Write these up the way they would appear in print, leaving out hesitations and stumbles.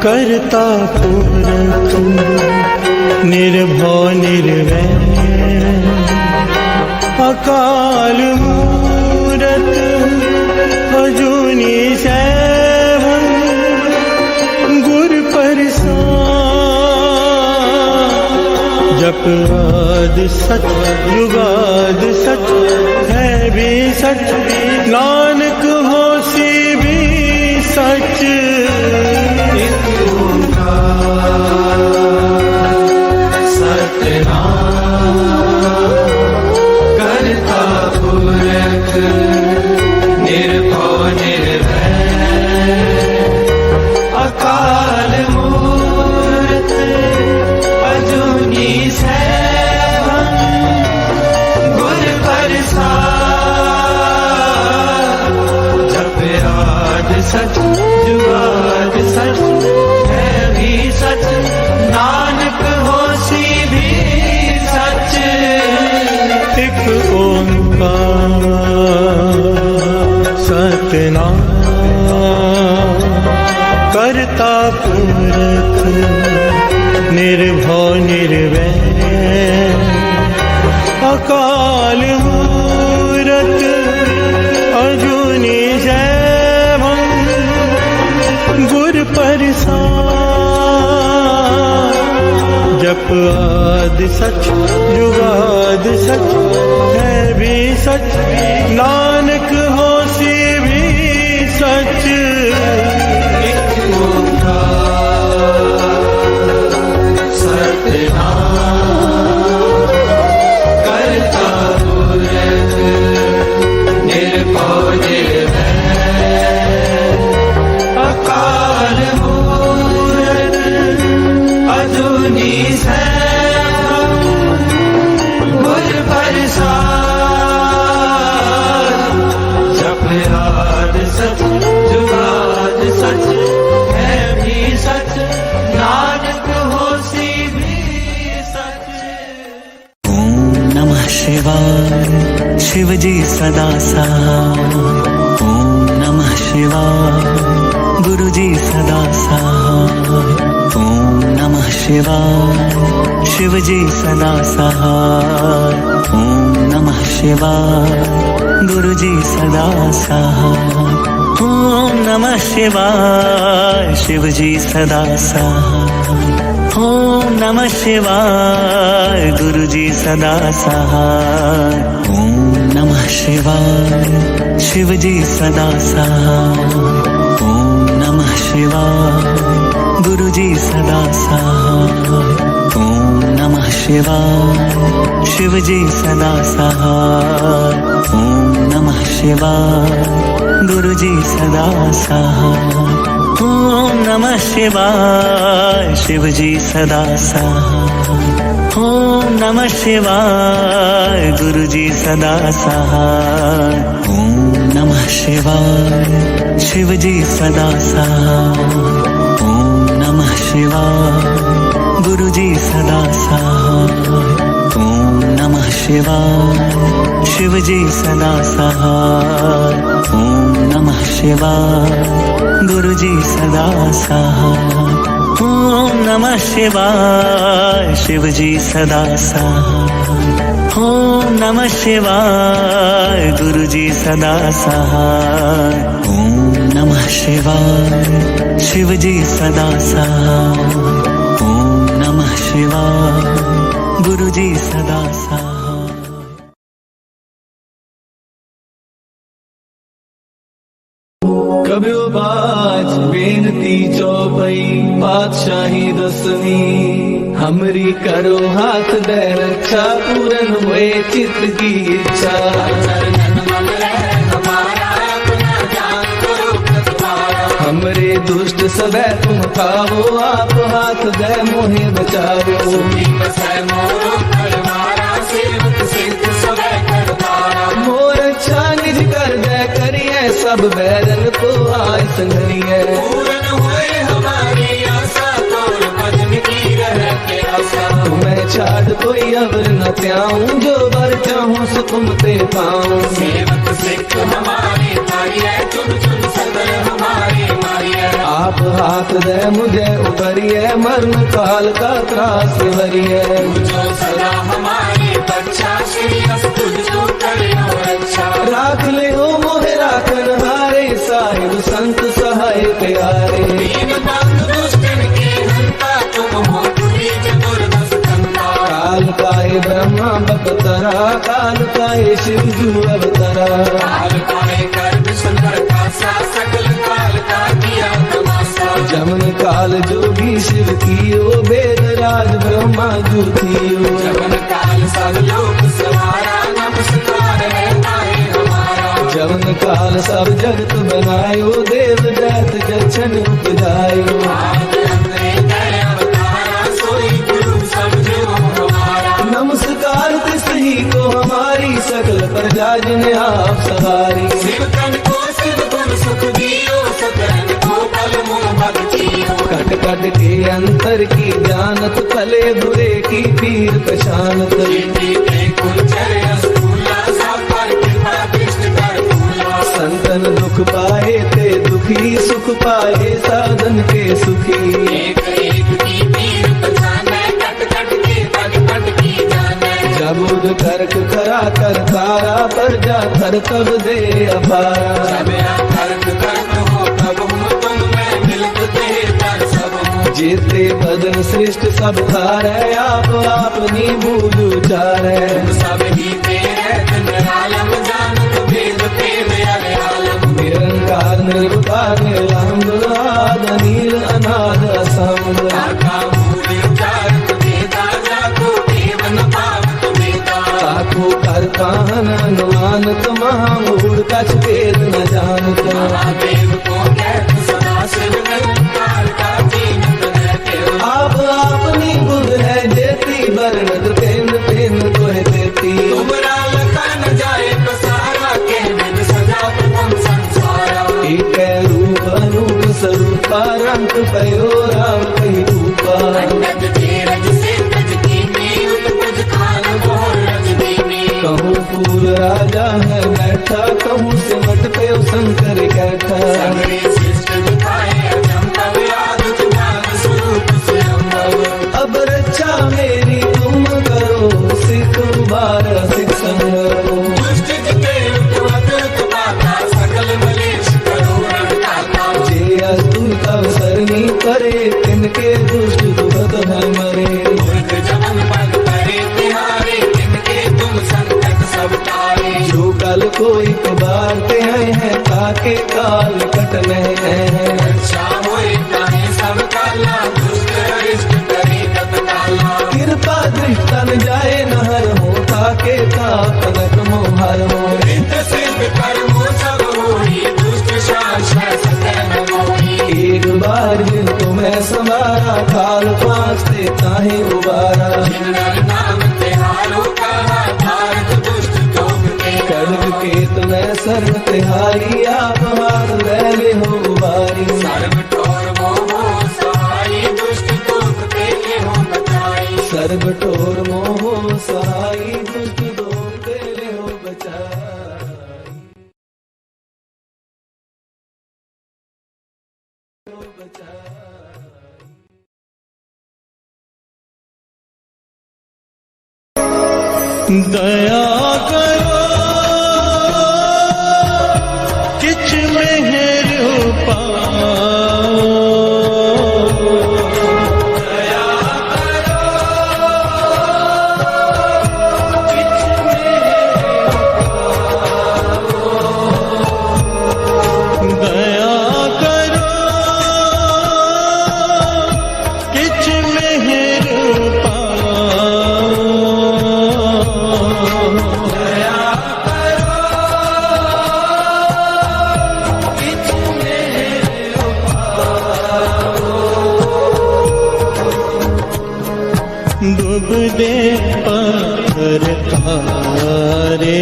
करता पुरख निर्भव निर्वैर अकाल मूरत अजूनी सैभं गुर प्रसाद जप आदि सच जुगाद सच है भी सच नानक होसी भी सच करता पुरख निर्भव निर्वैर अकाल मूरत अजूनी सैभं गुर प्रसाद जप आद सच जुगाद सच है भी सच नानक होसी भी सच। एक ओंकार सतनाम करता पुरख निर्भव निर्वैर अकाल मूरत अजूनी सैभं गुर प्रसाद जप आद सच जुगाद सच है भी सच नानक होसी भी सच। एक ओंकार सतनाम करता पुरख निर्भव निर्वैर अकाल मूरत अजूनी सैभं गुर प्रसाद जप आद सच जुगाद सच है भी सच नानक होसी भी सच। ओम नमः शिवाय शिव जी सदा सहाय। ओम नमः शिवाय गुरु जी सदा सहाय। ओम नमः शिवाय शिव जी सदा सहाय। ओम नमः शिवाय गुरु जी सदा सहाय। ओम नमः शिवाय शिव जी सदा सहाय। ओम नमः शिवाय गुरु जी सदा सहाय। ओम नमः शिवाय शिव जी सदा सहाय। ओम नमः शिवाय गुरु जी सदा सहाय। ओम नमः शिवाय शिव जी सदा सहाय। ओम नमः शिवाय गुरु जी सदा सहाय। ओम नमः शिवाय शिव जी सदा सहाय। ओम नमः शिवाय गुरु जी सदा सहाय। ओम नमः शिवाय शिव जी सदा सहाय। ओम नमः शिवाय गुरु जी सदा सहाय। ओम नमः शिवाय शिव जी सदा सहाय। ओम नमः शिवाय गुरु जी सदा सहाय। ओम नमः शिवाय शिव जी सदा सहाय। ओम नमः शिवाय गुरु जी सदा सहाय। ओम नमः शिवाय शिव जी सदा सहाय। ओम नमः शिवाय गुरु जी सदा सहाय। कब्यो बाज बेनती चौपई पातशाही दसवीं हमरी करो हाथ दे रक्षा पूरन हुए चित्त की इच्छा। हमरे दुष्ट सदै तुम खाओ आप हाथ दे मोहे बचाओ। मोर अच्छा सब बैरन को आय संघरिए। पूर्ण हुए हमारी आशा, तोर भजन की रहते आशा। तुम्हें छाड़ कोई अवर न त्याऊं, जो बर चाहूं सो तुम ते पाऊं। सेवक सिख हमारे मारिए, चुन चुन सदर हमारे मारिए। आप हाथ दे मुझे उबरिए, मरण काल का त्रास वरिए। जो सदा हमारे बच्चा, श्री अस तुझको करियो रक्षा। राख ले हो मोहे राखन हारे, साहिब संत सहाय प्यारे। दीन बंधु दुष्टन के हंता, तुम हो पूरी चतुर्दश कंता। काल काहे ब्रह्मा बपतरा, काल काहे शिव जू अवतरा। काल काहे कर्म सुंदर कासा, सकल काल का किया तमाशा। जमन काल जोगी शिव कियो, वेद राज ब्रह्मा जू थियो। जमन काल सब लोक सवारा, नमस्कार है ताए हमारा। जमन काल सब जगत बनायो, देव दैत जक्षण उपजायो। आद अंतरे दया अवतारा, सोई गुरु समझो हमारा। नमस्कार तिसही को हमारी, सकल प्रजा जिन्हें आप सवारी। शिव तन को शिव गुण सुख दियो, सकल को पल मुँह भक्तियो। कट कट के अंतर की जानत, भले बुरे की पीर पशानत। कीर्ति के कुंचर अस्तूला, सब पर कृपा दृष्टि कर फूला। संतन दुख पाए ते दुखी, सुख पाए साधन के सुखी। एक एक की पीर पहचाने, कट कट के पग पट की जाने। जब उद कर्क करा कर तारा, पर जा कर तब दे अपारा। जब कर्क कर्क हो तब हूँ तुम मैं मिलत दे कर सब हूँ। जेते बदन श्रेष्ठ सब थारे, आप अपनी बूझ उचारे। तुम सब ही तेरे दिन आलम, जानत भेद भेद अरे आलम। निरंकार निर्विकार निरामद, आद नील अनाद असंग। काका मूल उचारत वेदा, जाको देव न पावत वेदा। ताको कर काहन अनुमानत, महामूढ़ कछ भेद न जानत। महादेव को कहत सदा शिव, निरंकार का कीमत रहते हो। आप अपनी बुध है जेती, बरनत पेन पेन तोहे देती। तुमरा लखा न जाए पसारा, के विद सजा प्रथम संसारा। एक रूप अनूप स्वरूपा, रंग पयो राम कही रूपा। अंगद धीरज से तज कीनी, उत्पज खान मोर रजनीनी। कहूँ फूल राजा है बैठा, कहूँ सिमट पे शंकर कैठा। सगरे शिष्ट दिखाए अचंभव, आदत ज्ञान स्वरूप स्वयंभव। अब रक्षा मेरी तुम करो, सिख बार सिख संगरो। दुष्ट जिते उत्पत पाता, सकल मलेश करो रंटाता। जे अस्तुत अवसरनी करे, तिनके दुष्ट दुखत है मरे। मूर्ख जमन पद करे तिहारे, तिनके तुम संकट सब टारे। जो कल कोई बारते हैं, ताके काल कटने हैं। रक्षा होए ताहे सब काला, दुष्ट अरिष्ट करे तत्काला। कृपा दृष्टन जाए नहर हो, ताके तापनक मोहर हो। रित सिद्ध कर्मो सब होई, दुष्ट शासन सतह न मोही। एक बार जिन तुम्हें समारा, काल पांचते ताहे उबारा। जिन नर नाम तिहारो कहा, भारत दुष्ट दोग के। खड्ग के तुम्हें सर्व तिहारी, आप हाथ ले हो उबारी। सर्व ठोर मोह सहाई, दुष्ट दोग के हो बचाई। सर्व ठोर मोह सहाई, दुष्ट दोग के हो बचाई। दया करो किछ मेहर पाओ। दया करो किछ मेहर पाओ। दया करो किछ मेहर पाओ। डूबते पत्थर तारे,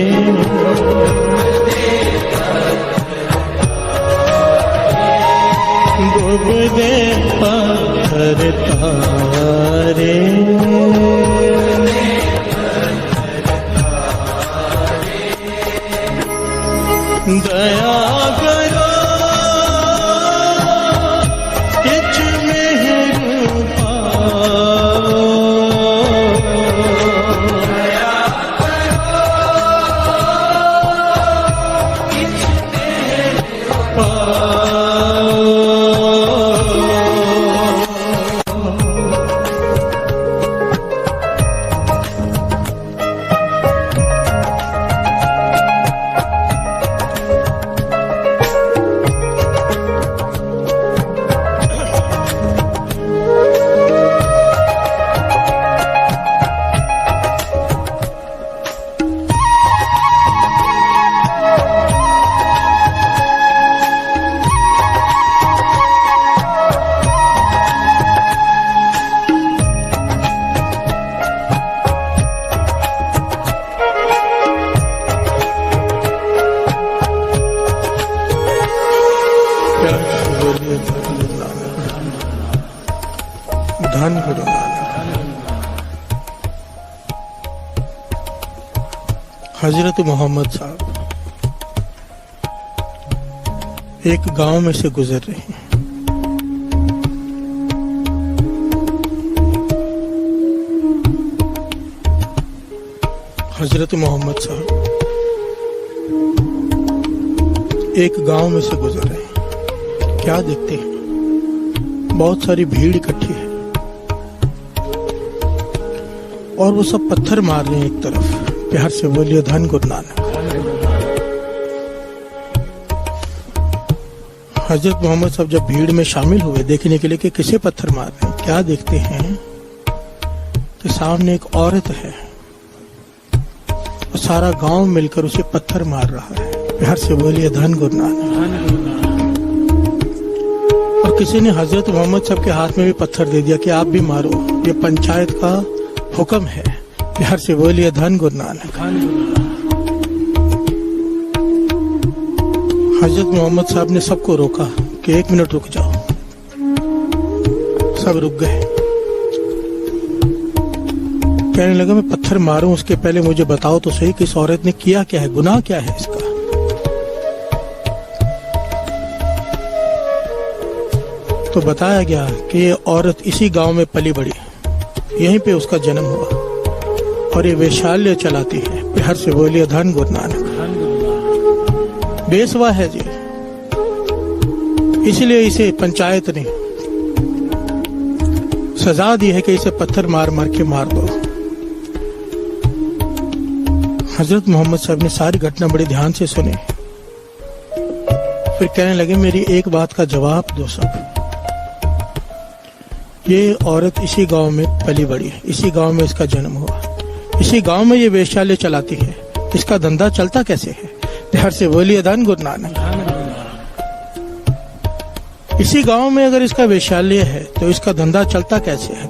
दे पत्थर तारे दया करो किछ मेहर पाओ धन गुरु हजरत मोहम्मद साहब एक गांव में से गुजर रहे हैं। हजरत मोहम्मद साहब एक गांव में से गुजर रहे हैं। क्या देखते हैं? बहुत सारी भीड़ इकट्ठी है और वो सब पत्थर मार रहे हैं एक तरफ। प्यार से बोलिए धन गुरु नानक। हजरत मोहम्मद साहब जब भीड़ में शामिल हुए देखने के लिए कि किसे पत्थर मार रहे हैं, क्या देखते हैं कि सामने एक औरत है और सारा गांव मिलकर उसे पत्थर मार रहा है। प्यार से बोलिए धन गुरु नानक। और किसी ने हजरत मोहम्मद साहब के हाथ में भी पत्थर दे दिया कि आप भी मारो, ये पंचायत का हुक्म है। प्यार से बोलिए धन गुरु नानक। हजरत मोहम्मद साहब ने सबको रोका कि 1 मिनट रुक जाओ। सब रुक गए। कहने लगा मैं पत्थर मारूं उसके पहले मुझे बताओ तो सही कि इस औरत ने किया क्या है, गुनाह क्या है इसका। तो बताया गया कि ये औरत इसी गांव में पली बड़ी, यहीं पे उसका जन्म हुआ और ये वेश्यालय चलाती है। प्यार से बोलिए धन गुरु नानक। बेसवा है जी, इसलिए इसे पंचायत ने सजा दी है कि इसे पत्थर मार मार के मार दो। हजरत मोहम्मद साहब ने सारी घटना बड़े ध्यान से सुनी, फिर कहने लगे मेरी एक बात का जवाब दो सब। ये औरत इसी गांव में पली बड़ी है, इसी गांव में इसका जन्म हुआ, इसी गांव में ये वेश्यालय चलाती है, इसका धंधा चलता कैसे है? प्यार से बोलिए धन गुरु नानक। इसी गांव में अगर इसका वेश्यालय है तो इसका धंधा चलता कैसे है?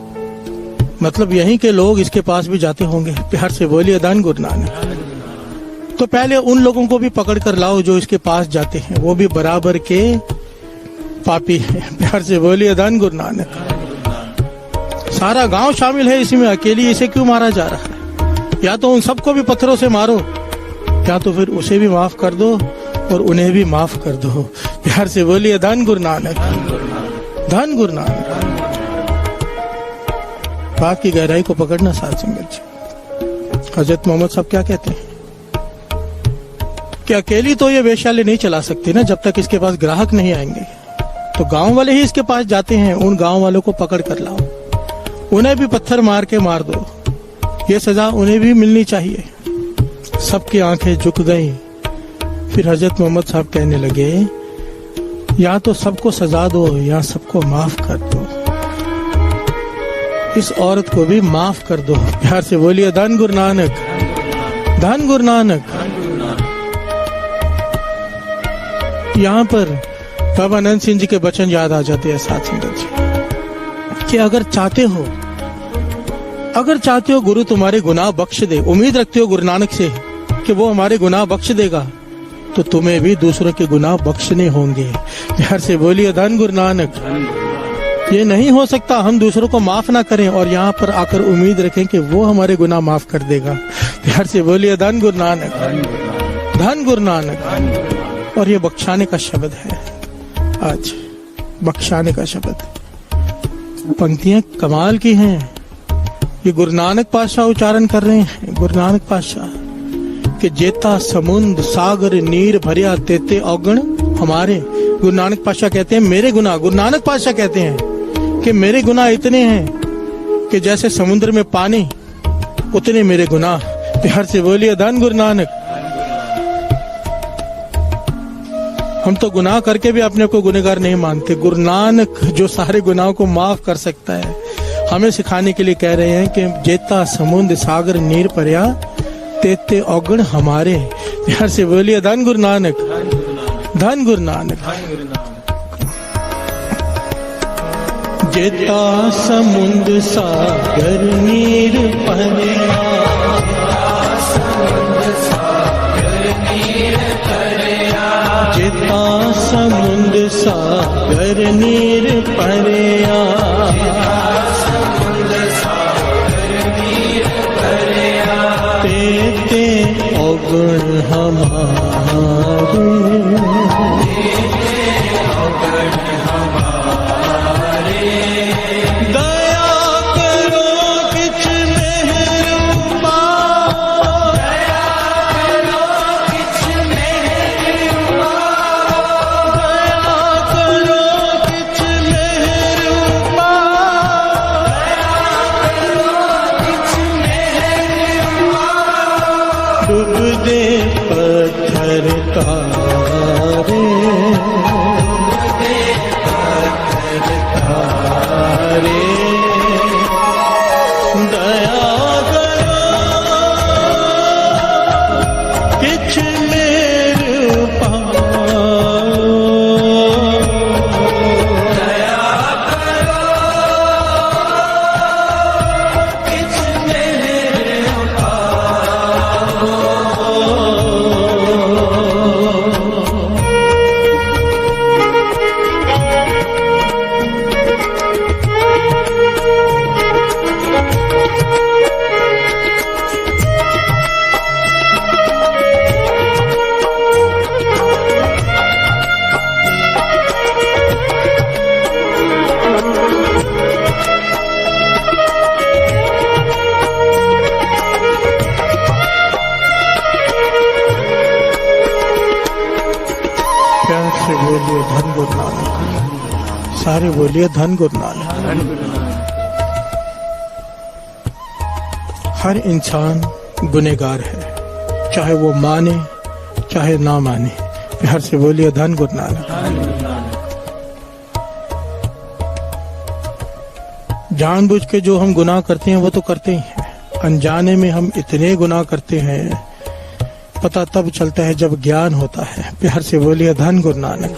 मतलब यहीं के लोग इसके पास भी जाते होंगे। प्यार से बोलिए धन गुरु नानक। तो पहले उन लोगों को भी पकड़ कर लाओ जो इसके पास जाते हैं, वो भी बराबर के पापी हैं। प्यार से बोलिए धन गुरु नानक। सारा गांव शामिल है इसमें, अकेली इसे क्यों मारा जा रहा है? या तो उन सबको भी पत्थरों से मारो या तो फिर उसे भी माफ कर दो और उन्हें भी माफ कर दो। प्यार से बोलिए धन गुरु नानक। धन गुरु नानक। बात की गहराई को पकड़ना साथ संगत जी। हजरत मोहम्मद साहब क्या कहते हैं कि अकेली तो ये वेश्यालय नहीं चला सकती ना जब तक इसके पास ग्राहक नहीं आएंगे। तो गांव वाले ही इसके पास जाते हैं, उन गांव वालों को पकड़ कर लाओ, उन्हें भी पत्थर मार के मार दो, ये सजा उन्हें भी मिलनी चाहिए। सबकी आंखें झुक गईं। फिर हजरत मोहम्मद साहब कहने लगे या तो सबको सजा दो या सबको माफ कर दो, इस औरत को भी माफ कर दो। प्यार से बोलिए धन गुरु नानक। धन गुरु नानक। यहाँ पर बाबा आनंद सिंह जी के वचन याद आ जाते हैं साथ संगत जी कि अगर चाहते हो गुरु तुम्हारे गुनाह बख्श दे, उम्मीद रखते हो गुरु नानक से कि वो हमारे गुनाह बख्श देगा, तो तुम्हें भी दूसरों के गुनाह बख्शने होंगे। प्यार से बोलिए धन गुरु नानक। ये नहीं हो सकता हम दूसरों को माफ ना करें और यहाँ पर आकर उम्मीद रखें कि वो हमारे गुनाह माफ कर देगा। प्यार से बोलिए धन गुरु नानक, धन गुरु नानक। और ये बख्शाने का शब्द है, आज बख्शाने का शब्द। पंक्तियां कमाल की हैं। ये गुरु नानक पातशाह उच्चारण कर रहे हैं, गुरु नानक पातशाह कि जेता समुद्र सागर नीर भरिया तेते अवगुण हमारे। गुरु नानक पातशाह कहते हैं मेरे गुनाह, गुरु नानक पातशाह कहते हैं कि मेरे गुनाह इतने हैं कि जैसे समुद्र में पानी उतने मेरे गुनाह। प्यार से बोलिए धन गुरु नानक। हम तो गुनाह करके भी अपने को गुनहगार नहीं मानते। गुरु नानक जो सारे गुनाहों को माफ कर सकता है, हमें सिखाने के लिए कह रहे हैं कि जेता समुद्र सागर नीर पर्या तेते अवगुण हमारे। प्यार से बोलिए धन गुरु नानक, धन गुरु नानक। जेता समुद्र सागर नीर पर्या, जेता समुद्र सागर नीर पर्या, तेते अवगुण हमारे। डूब दे पत्थर तारे, तारे दया करो किछ मेरे पाओ, दया करो किछ मेरे पाओ। प्यार से बोलिए धन गुरु नानक, सारे बोलिए धन गुरु नानक। हर इंसान गुनहगार है, चाहे वो माने चाहे ना माने। प्यार से बोलिए धन गुरु नानक। जानबूझ के जो हम गुनाह करते हैं वो तो करते ही हैं, अनजाने में हम इतने गुनाह करते हैं, पता तब चलता है जब ज्ञान होता है। प्यार से बोलिए धन गुरु नानक।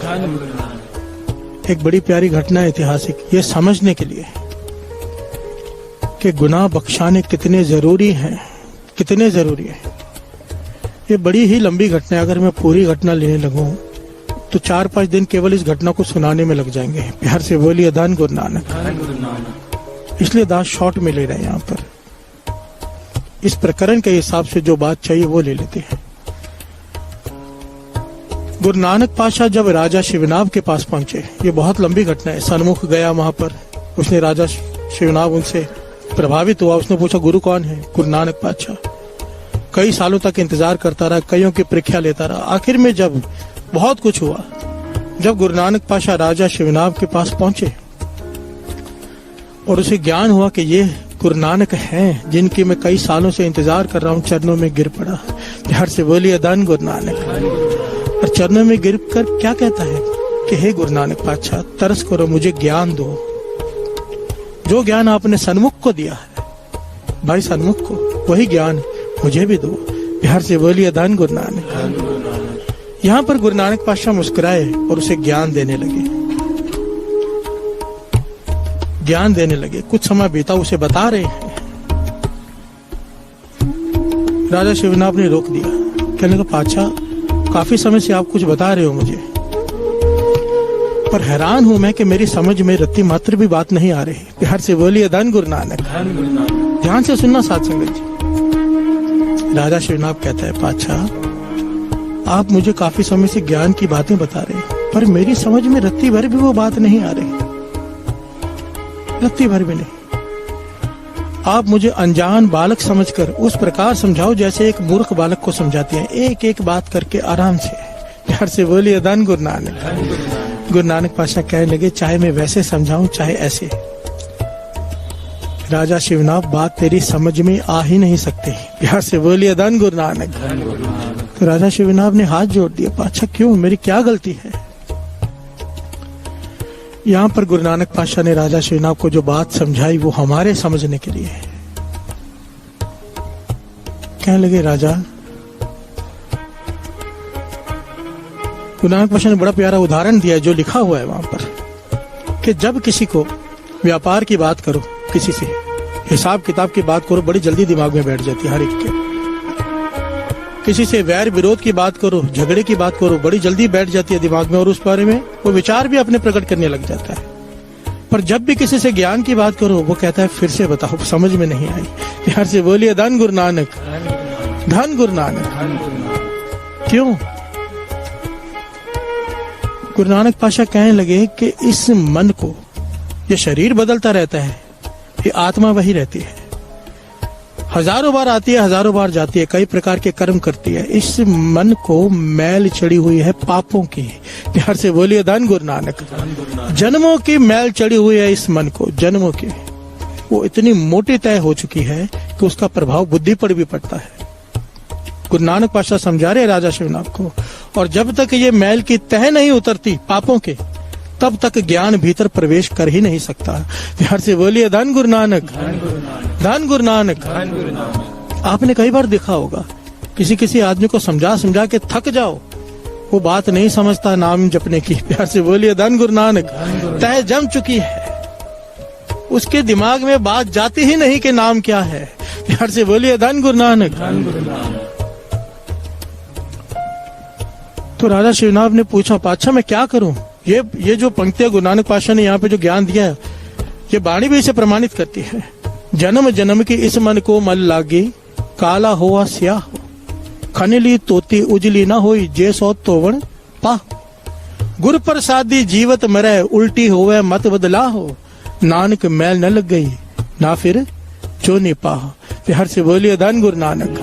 एक बड़ी प्यारी घटना ऐतिहासिक, ये समझने के लिए कि गुनाह बख्शाने कितने जरूरी हैं, कितने जरूरी है। ये बड़ी ही लंबी घटना है, अगर मैं पूरी घटना लेने लगूं तो 4-5 दिन केवल इस घटना को सुनाने में लग जाएंगे। प्यार से बोलिए धन गुरु नानक। इसलिए दास शॉर्ट में ले रहे हैं यहाँ पर, इस प्रकरण के हिसाब से जो बात चाहिए वो ले लेते हैं। गुरु नानक पातशाह जब राजा शिवनाभ के पास पहुंचे, ये बहुत लंबी घटना है। सन्मुख गया वहां पर, उसने राजा शिवनाभ उनसे प्रभावित हुआ, उसने पूछा गुरु कौन है? गुरु नानक पातशाह। कई सालों तक इंतजार करता रहा, कईयों की परीक्षा लेता रहा। आखिर में जब बहुत कुछ हुआ, जब गुरु नानक पातशाह राजा शिवनाभ के पास पहुंचे और उसे ज्ञान हुआ कि ये गुरु नानक हैं जिनकी मैं कई सालों से इंतजार कर रहा हूं, चरणों में गिर पड़ा। प्यार से बोलिए धन गुरु नानक। और चरणों में गिर कर क्या कहता है कि हे गुरु नानक पातशाह, तरस करो, मुझे ज्ञान दो, जो ज्ञान आपने सन्मुख को दिया है, भाई सन्मुख को, वही ज्ञान मुझे भी दो। प्यार से बोलिए धन गुरु नानक। यहाँ पर गुरु नानक पातशाह मुस्कुराए और उसे ज्ञान देने लगे, ज्ञान देने लगे। कुछ समय बीता, उसे बता रहे हैं। राजा शिवनाभ ने रोक दिया, कहने लगा पातशाह काफी समय से आप कुछ बता रहे हो मुझे, पर हैरान हूं मैं कि मेरी समझ में रत्ती मात्र भी बात नहीं आ रही। प्यार से बोलिए धन गुरु नानक। ध्यान से सुनना साध संगत जी। राजा शिवनाथ कहता है, पातशाह आप मुझे काफी समय से ज्ञान की बातें बता रहे हैं, पर मेरी समझ में रत्ती भर भी वो बात नहीं आ रही, रत्ती भर भी नहीं। आप मुझे अनजान बालक समझकर उस प्रकार समझाओ जैसे एक मूर्ख बालक को समझाते हैं, एक एक बात करके आराम से। प्यार से बोलिए धन गुरु नानक। गुरु नानक पातशाह कहने लगे, चाहे मैं वैसे समझाऊं चाहे ऐसे, राजा शिवनाथ बात तेरी समझ में आ ही नहीं सकती। प्यार से बोलिए धन गुरु नानक। तो राजा शिवनाथ ने हाथ जोड़ दिया, पातशाह क्यों, मेरी क्या गलती है? यहाँ पर गुरु नानक पातशाह ने राजा शिवनाथ को जो बात समझाई वो हमारे समझने के लिए है। कहने लगे, राजा, गुरु नानक पातशाह ने बड़ा प्यारा उदाहरण दिया जो लिखा हुआ है वहां पर, कि जब किसी को व्यापार की बात करो, किसी से हिसाब किताब की बात करो, बड़ी जल्दी दिमाग में बैठ जाती है हर एक के। किसी से वैर विरोध की बात करो, झगड़े की बात करो, बड़ी जल्दी बैठ जाती है दिमाग में और उस बारे में वो विचार भी अपने प्रकट करने लग जाता है। पर जब भी किसी से ज्ञान की बात करो वो कहता है फिर से बताओ, समझ में नहीं आई। प्यार से बोलिए धन गुरु नानक। धन गुरु नानक। क्यों? गुरु नानक पातशाह कहने लगे कि इस मन को, ये शरीर बदलता रहता है, ये आत्मा वही रहती है, हजारों बार आती है, हजारों बार जाती है, कई प्रकार के कर्म करती है। इस मन को मैल चढ़ी हुई है पापों की। प्यार से बोलिए धन गुरु नानक। जन्मों की मैल चढ़ी हुई है इस मन को, जन्मों की। वो इतनी मोटी तय हो चुकी है कि उसका प्रभाव बुद्धि पर भी पड़ता है। गुरु नानक पातशाह समझा रहे राजा शिवनाथ को, और जब तक ये मैल की तह नहीं उतरती पापों के, तब तक ज्ञान भीतर प्रवेश कर ही नहीं सकता। प्यार से बोलिए धन गुरु नानक। धन गुरु नानक। आपने कई बार देखा होगा, किसी आदमी को समझा समझा के थक जाओ, वो बात नहीं समझता नाम जपने की। प्यार से बोलिए धन गुरु नानक। तह जम चुकी है, उसके दिमाग में बात जाती ही नहीं कि नाम क्या है। प्यार से बोलिए धन गुरु नानक। तो राजा शिवनाथ ने पूछा, पातशाह मैं क्या करूं? ये जो पंक्तियां गुरु नानक पातशाह ने यहाँ पे जो ज्ञान दिया है, ये वाणी भी इसे प्रमाणित करती है। जन्म जन्म की इस मन को मल लागी, काला हुआ स्याह हो, खनली तोती उजली न होई, जे सो तोवण पाह। गुर प्रसादी जीवत मरे, उल्टी होवे मत बदला हो, नानक मैल न लग गई ना फिर चोनी पाह। प्यार से बोलिए धन गुरु नानक।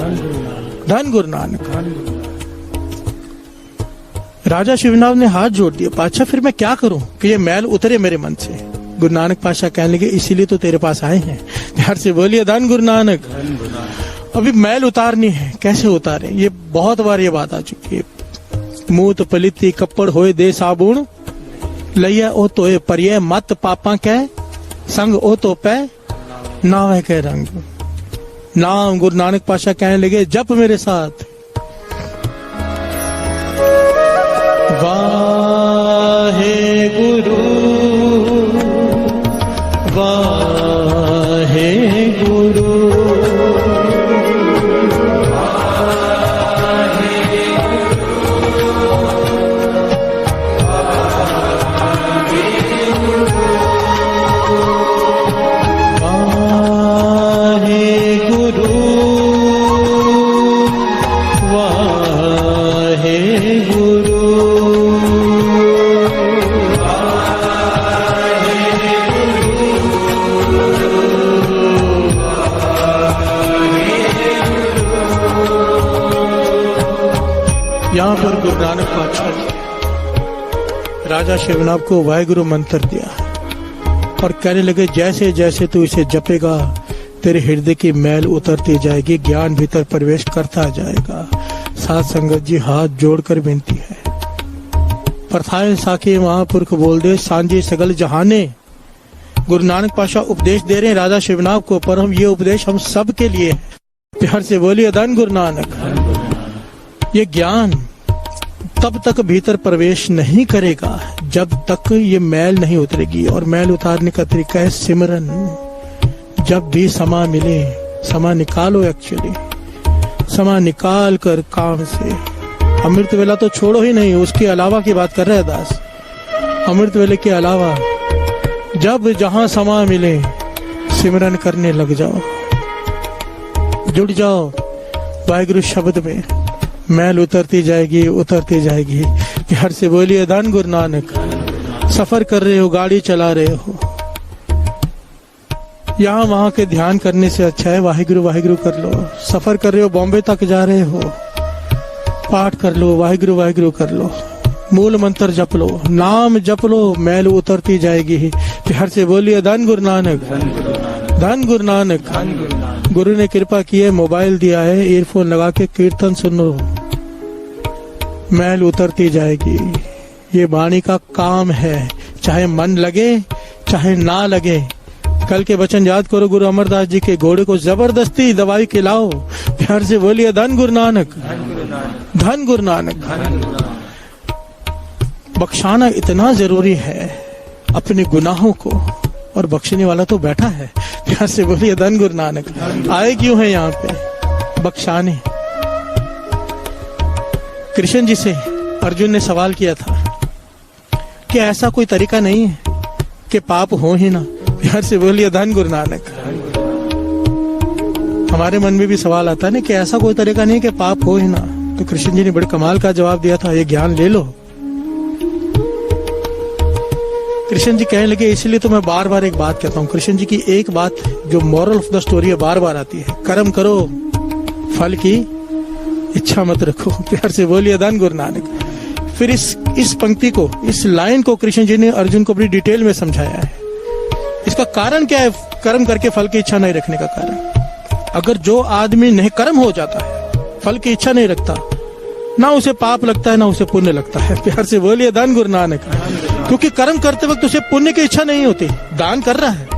धन गुरु नानक। राजा शिवनाथ ने हाथ जोड़ दिया, पातशाह फिर मैं क्या करूं कि ये मैल उतरे मेरे मन से? गुरु नानक पातशाह कहने लगे, इसीलिए तो तेरे पास आए हैं। प्यार से बोलिए धन गुरु नानक। अभी मैल उतारनी है, कैसे उतारे? ये बहुत बार ये बात आ चुकी है। मूत पलिती कपड़ होए दे साबुन, लैया ओ तोए परिय मत पापा कह, संग ओ तो पै नाव कह रंग। नाम गुरु नानक पातशाह कहने लगे, जप मेरे साथ। वाहे गुरु वाहे गुरु यहाँ पर गुरु नानक पातशाह ने राजा शिवनाथ को वाहेगुरु मंत्र दिया और कहने लगे, जैसे जैसे तू इसे जपेगा तेरे हृदय की मैल उतरती जाएगी, ज्ञान भीतर प्रवेश करता जाएगा। साथ संगत जी हाथ जोड़कर विनती है, प्रथाएं साके महापुरख बोल दे, सांझे सगल जहाने। गुरु नानक पातशाह उपदेश दे रहे हैं राजा शिवनाथ को, पर हम ये उपदेश हम सब के लिए है। प्यार से बोलिए धन गुरु नानक। ये ज्ञान तब तक भीतर प्रवेश नहीं करेगा जब तक ये मैल नहीं उतरेगी, और मैल उतारने का तरीका है सिमरन। जब भी समय मिले, समय निकालो, एक्चुअली समय निकाल कर काम से। अमृत वेला तो छोड़ो ही नहीं, उसके अलावा की बात कर रहे हैं दास। अमृत वेले के अलावा जब जहां समा मिले सिमरन करने लग जाओ, जुड़ जाओ वाहिगुरु शब्द में, मैल उतरती जाएगी। प्यार से बोलिए धन गुरु नानक। सफर कर रहे हो, गाड़ी चला रहे हो, यहाँ वहां के ध्यान करने से अच्छा है वाहिगुरु वाहिगुरु कर लो। सफर कर रहे हो, बॉम्बे तक जा रहे हो, पाठ कर लो, वाहिगुरु वाहिगुरु कर लो, मूल मंत्र जप लो, नाम जप लो, मैल उतरती जाएगी। प्यार से बोलिए धन गुरु नानक, धन गुरु नानक। गुरु ने कृपा की है, मोबाइल दिया है, ईयरफोन लगा के कीर्तन सुनो, मैल उतरती जाएगी। ये वाणी का काम है, चाहे मन लगे चाहे ना लगे। कल के वचन याद करो, गुरु अमरदास जी के, घोड़े को जबरदस्ती दवाई खिलाओ। प्यार से बोलिए धन गुरु नानक, धन गुरु नानक। बख्शाना इतना जरूरी है अपने गुनाहों को, और बख्शने वाला तो बैठा है। प्यार से बोलिए धन गुरु नानक। आए क्यों है यहाँ पे? बख्शाने। कृष्ण जी से अर्जुन ने सवाल किया था कि ऐसा कोई तरीका नहीं है कि पाप हो ही ना। प्यार से बोलिए धन गुरु नानक। हमारे मन में भी सवाल आता है ना कि ऐसा कोई तरीका नहीं कि पाप हो ही ना। तो कृष्ण जी ने बड़े कमाल का जवाब दिया था, ये ज्ञान ले लो। कृष्ण जी कहने लगे, इसलिए तो मैं बार बार एक बात कहता हूँ। कृष्ण जी की एक बात जो मॉरल ऑफ द स्टोरी है, बार बार आती है, कर्म करो, फल की इच्छा मत रखो। प्यार से बोलिए धन गुरु नानक। फिर इस पंक्ति को, इस लाइन को कृष्ण जी ने अर्जुन को बड़ी डिटेल में समझाया है। इसका कारण क्या है? कर्म करके फल की इच्छा नहीं रखने का कारण। अगर जो आदमी नहीं कर्म हो जाता है, फल की इच्छा नहीं रखता, ना उसे पाप लगता है ना उसे पुण्य लगता है। प्यार से बोलिए धन गुरु नानक। क्योंकि कर्म करते वक्त उसे पुण्य की इच्छा नहीं होती। दान कर रहा है,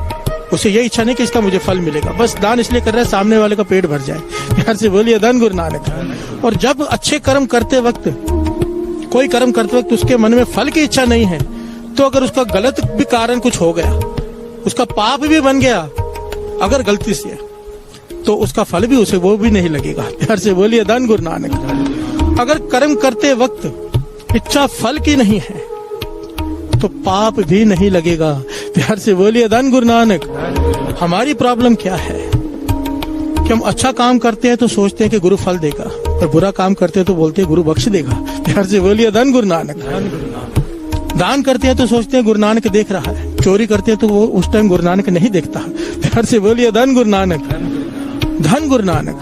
उसे ये इच्छा नहीं कि इसका मुझे फल मिलेगा, बस दान इसलिए कर रहा है सामने वाले का पेट भर जाए। प्यार से बोलिए धन गुरु नानक। और जब अच्छे कर्म करते वक्त, कोई कर्म करते वक्त उसके मन में फल की इच्छा नहीं है, तो अगर उसका गलत भी कारण कुछ हो गया, उसका पाप भी बन गया अगर गलती से, तो उसका फल भी उसे वो भी नहीं लगेगा। प्यार से बोलिए धन गुरु नानक। अगर कर्म करते वक्त इच्छा फल की नहीं है तो पाप भी नहीं लगेगा। प्यार से बोलिए धन गुरु नानक। हमारी प्रॉब्लम क्या है कि हम अच्छा काम करते हैं तो सोचते हैं कि गुरु फल देगा, और बुरा काम करते हैं तो बोलते हैं गुरु बख्श देगा। प्यार से बोलिए धन गुरु नानक। दान करते हैं तो सोचते हैं गुरु नानक देख रहा है, चोरी करते हैं तो वो उस टाइम गुरु नानक नहीं देखता। प्यार से बोलिए धन गुरु नानक, धन गुरु नानक।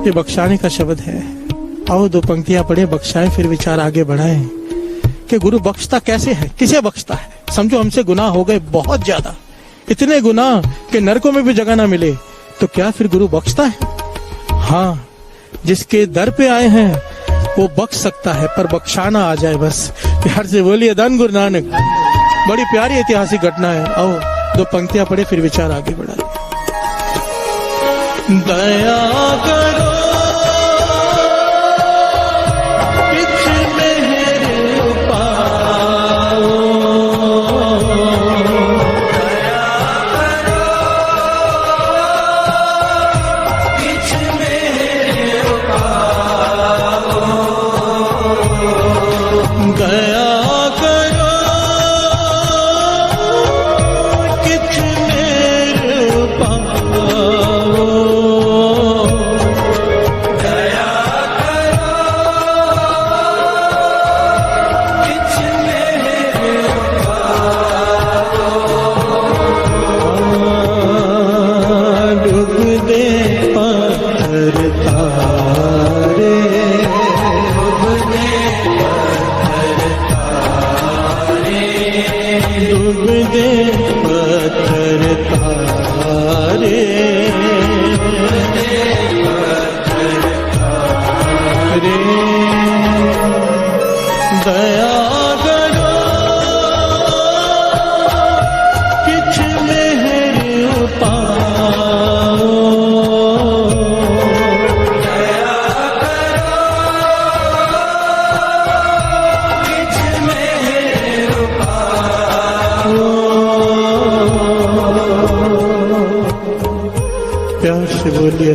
ये बख्शाने का शब्द है। आओ दो पंक्तियां पढ़े, बख्शाएं, फिर विचार आगे बढ़ाएं कि गुरु बख्शता कैसे है, किसे बख्शता है। समझो हमसे गुनाह हो गए बहुत ज्यादा, इतने गुनाह कि नरकों में भी जगह ना मिले, तो क्या फिर गुरु बख्शता है? हाँ, जिसके दर पे आए हैं वो बख्श सकता है, पर बख्शाना आ जाए बस। प्यार से बोलिए धन गुरु नानक। बड़ी प्यारी ऐतिहासिक घटना है। आओ दो पंक्तियां पढ़े, फिर विचार आगे बढ़ाएं। दया करो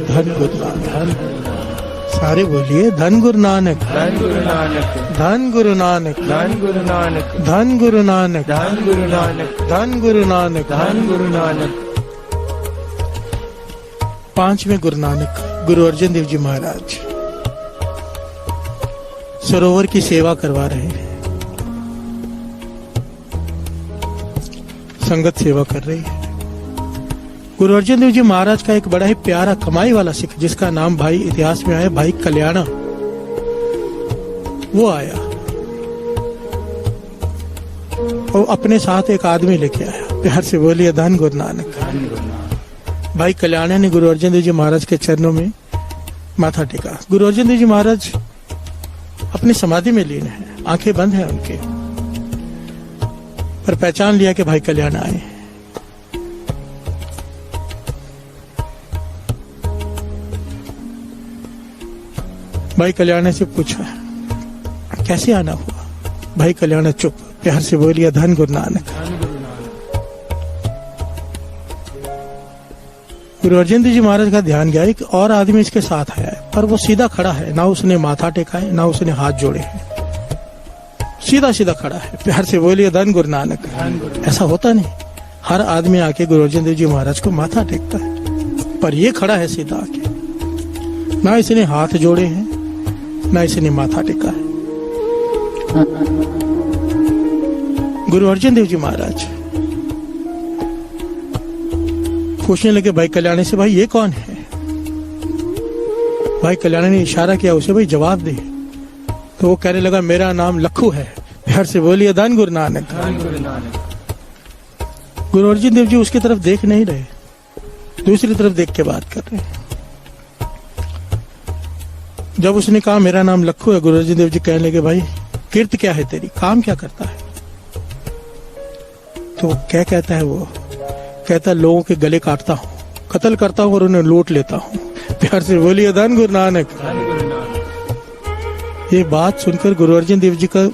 धन गुरु नानक। अरे बोलिए धन गुरु नानक, धन गुरु नानक, धन गुरु नानक, धन गुरु नानक, धन गुरु नानक, धन गुरु नानक, धन गुरु नानक। धन गुरु नानक। पांचवें गुरु नानक गुरु अर्जन देव जी महाराज सरोवर की सेवा करवा रहे हैं, संगत सेवा कर रही है। गुरु अर्जन देव जी महाराज का एक बड़ा ही प्यारा कमाई वाला सिख जिसका नाम भाई इतिहास में आया भाई कल्याणा, वो आया और अपने साथ एक आदमी लेके आया। प्यार से बोलिए धन गुरु नानक। भाई कल्याणा ने गुरु अर्जन देव जी महाराज के चरणों में माथा टेका। गुरु अर्जन देव जी महाराज अपनी समाधि में लीन है, आंखें बंद हैं उनके, पर पहचान लिया कि भाई कल्याण आए। भाई कल्याण से पूछा कैसे आना हुआ। भाई कल्याण चुप, प्यार से बोलिया धन गुरु नानक। गुरु अर्जन देव जी महाराज का ध्यान गया एक और आदमी इसके साथ आया है, पर वो सीधा खड़ा है, ना उसने माथा टेका है ना उसने हाथ जोड़े हैं, सीधा सीधा खड़ा है। प्यार से बोलिए धन गुरु नानक। ऐसा होता नहीं, हर आदमी आके गुरु अर्जन देव जी महाराज को माथा टेकता है, पर ये खड़ा है सीधा आके, ना इसने हाथ जोड़े हैं ना इसने माथा टेका है। गुरु अर्जन देव जी महाराज पूछने लगे भाई कल्याणी से, भाई ये कौन है। भाई कल्याणी ने इशारा किया उसे, भाई जवाब दे। तो वो कहने लगा मेरा नाम लखू है। प्यार से बोलिए धन गुरु नानक। गुरु अर्जन देव जी उसकी तरफ देख नहीं रहे, दूसरी तरफ देख के बात कर रहे हैं। जब उसने कहा मेरा नाम लखू है, गुरु अर्जन देव जी कहने लगे भाई कीर्त क्या है तेरी, काम क्या करता है। तो क्या कहता है वो, कहता है लोगों के गले काटता हूँ, कत्ल करता हूँ और उन्हें लूट लेता हूँ। प्यार से बोलिए धन गुरु नानक। ये बात सुनकर गुरु अर्जन देव जी का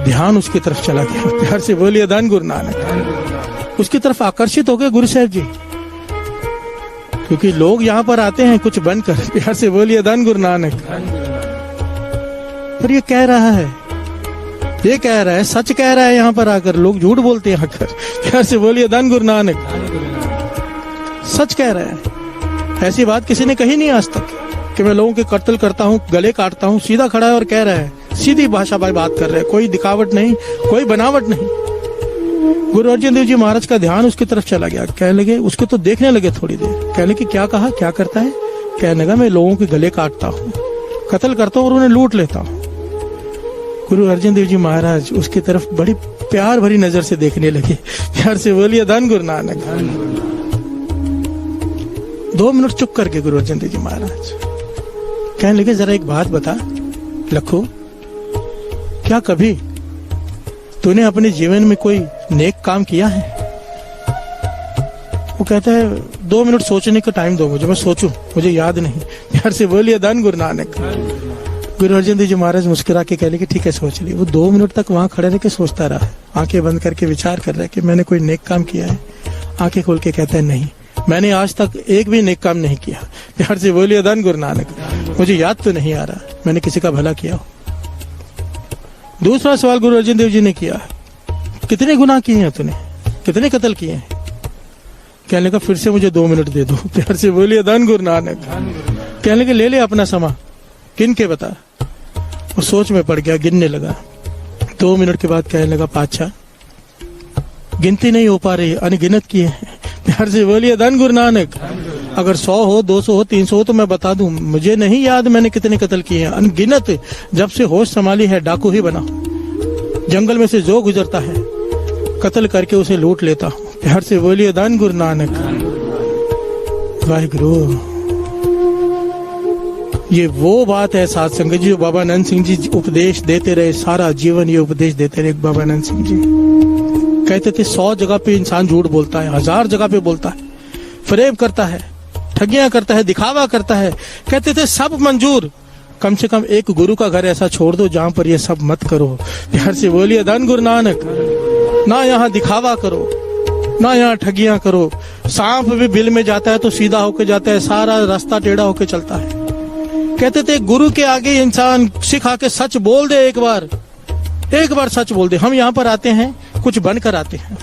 ध्यान उसकी तरफ चला गया। प्यार से बोलिए धन गुरु नानक। उसकी तरफ आकर्षित हो गए गुरु साहब जी, क्योंकि लोग यहाँ पर आते हैं कुछ बनकर। प्यार से बोलिए धन गुरु नानक। पर ये कह रहा है, ये कह रहा है, सच कह रहा है, यहाँ पर आकर लोग झूठ बोलते हैं आकर। प्यार से बोलिए धन गुरु नानक। सच कह रहा है, ऐसी बात किसी ने कही नहीं आज तक कि मैं लोगों के कत्ल करता हूँ, गले काटता हूँ। सीधा खड़ा है और कह रहा है, सीधी भाषा में बात कर रहा है, कोई दिखावट नहीं, कोई बनावट नहीं। गुरु अर्जन देव जी महाराज का ध्यान उसकी तरफ चला गया। कहने लगे, उसको तो देखने लगे थोड़ी देर, कहने लगे क्या कहा, क्या करता है। कहने लगा मैं लोगों के गले काटता हूँ, कत्ल करता हूँ और उन्हें लूट लेता हूँ। गुरु अर्जन देव जी महाराज उसकी तरफ बड़ी प्यार भरी नजर से देखने लगे। प्यार से बोलिए धन गुरु नानक। 2 मिनट चुप करके गुरु अर्जन देव जी महाराज कहने लगे, जरा एक बात बता लखू, क्या कभी तूने अपने जीवन में कोई नेक काम किया है। वो कहता है 2 मिनट सोचने का टाइम दो मुझे, मैं सोचूं, मुझे याद नहीं। प्यार से बोलिए धन गुरु नानक। गुरु अर्जन देव जी महाराज मुस्कुरा के कहले कि ठीक है सोच ली। वो 2 मिनट तक वहां खड़े रह के सोचता रहा, आंखें बंद करके विचार कर रहा है कि मैंने कोई नेक काम किया है। आंखें खोल के कहता है नहीं, मैंने आज तक एक भी नेक काम नहीं किया। प्यार से बोलिए धन गुरु नानक। मुझे याद तो नहीं आ रहा मैंने किसी का भला किया हो। दूसरा सवाल गुरु अर्जन देव जी ने किया, कितने गुनाह किए हैं तूने, कितने कत्ल किए हैं। कहने लगा फिर से मुझे 2 मिनट दे दो। प्यार से बोलिए धन गुरु नानक। कहने लगे ले ले अपना समा, गिन के बता। वो सोच में पड़ गया, गिनने लगा। 2 मिनट के बाद कहने लगा पातशाह गिनती नहीं हो पा रही, अनगिनत किए हैं। प्यार से बोलिए धन गुरु नानक। अगर 100 हो, 200 हो, 300 हो तो मैं बता दूं, मुझे नहीं याद मैंने कितने कत्ल किए हैं। अनगिनत, जब से होश संभाली है डाकू ही बना, जंगल में से जो गुजरता है कत्ल करके उसे लूट लेता हूँ। प्यार से बोलिए धन गुरु नानक। वाहिगुरु, ये वो बात है साथ संगत जी जो बाबा नंद सिंह जी उपदेश देते रहे, सारा जीवन ये उपदेश देते रहे। बाबा नंद सिंह जी कहते थे 100 जगह पे इंसान झूठ बोलता है, 1000 जगह पे बोलता है, फरेब करता है, ठगियां करता है, दिखावा करता है। कहते थे सब मंजूर, कम से कम एक गुरु का घर ऐसा छोड़ दो जहां पर ये सब मत करो। प्यार से बोलिए धन गुरु नानक। ना यहाँ दिखावा करो, ना यहाँ ठगियां करो। सांप भी बिल में जाता है तो सीधा होके जाता है, सारा रास्ता टेढ़ा होके चलता है। कहते थे गुरु के आगे इंसान सिख आके सच बोल दे, एक बार सच बोल दे। हम यहाँ पर आते हैं कुछ बनकर आते हैं,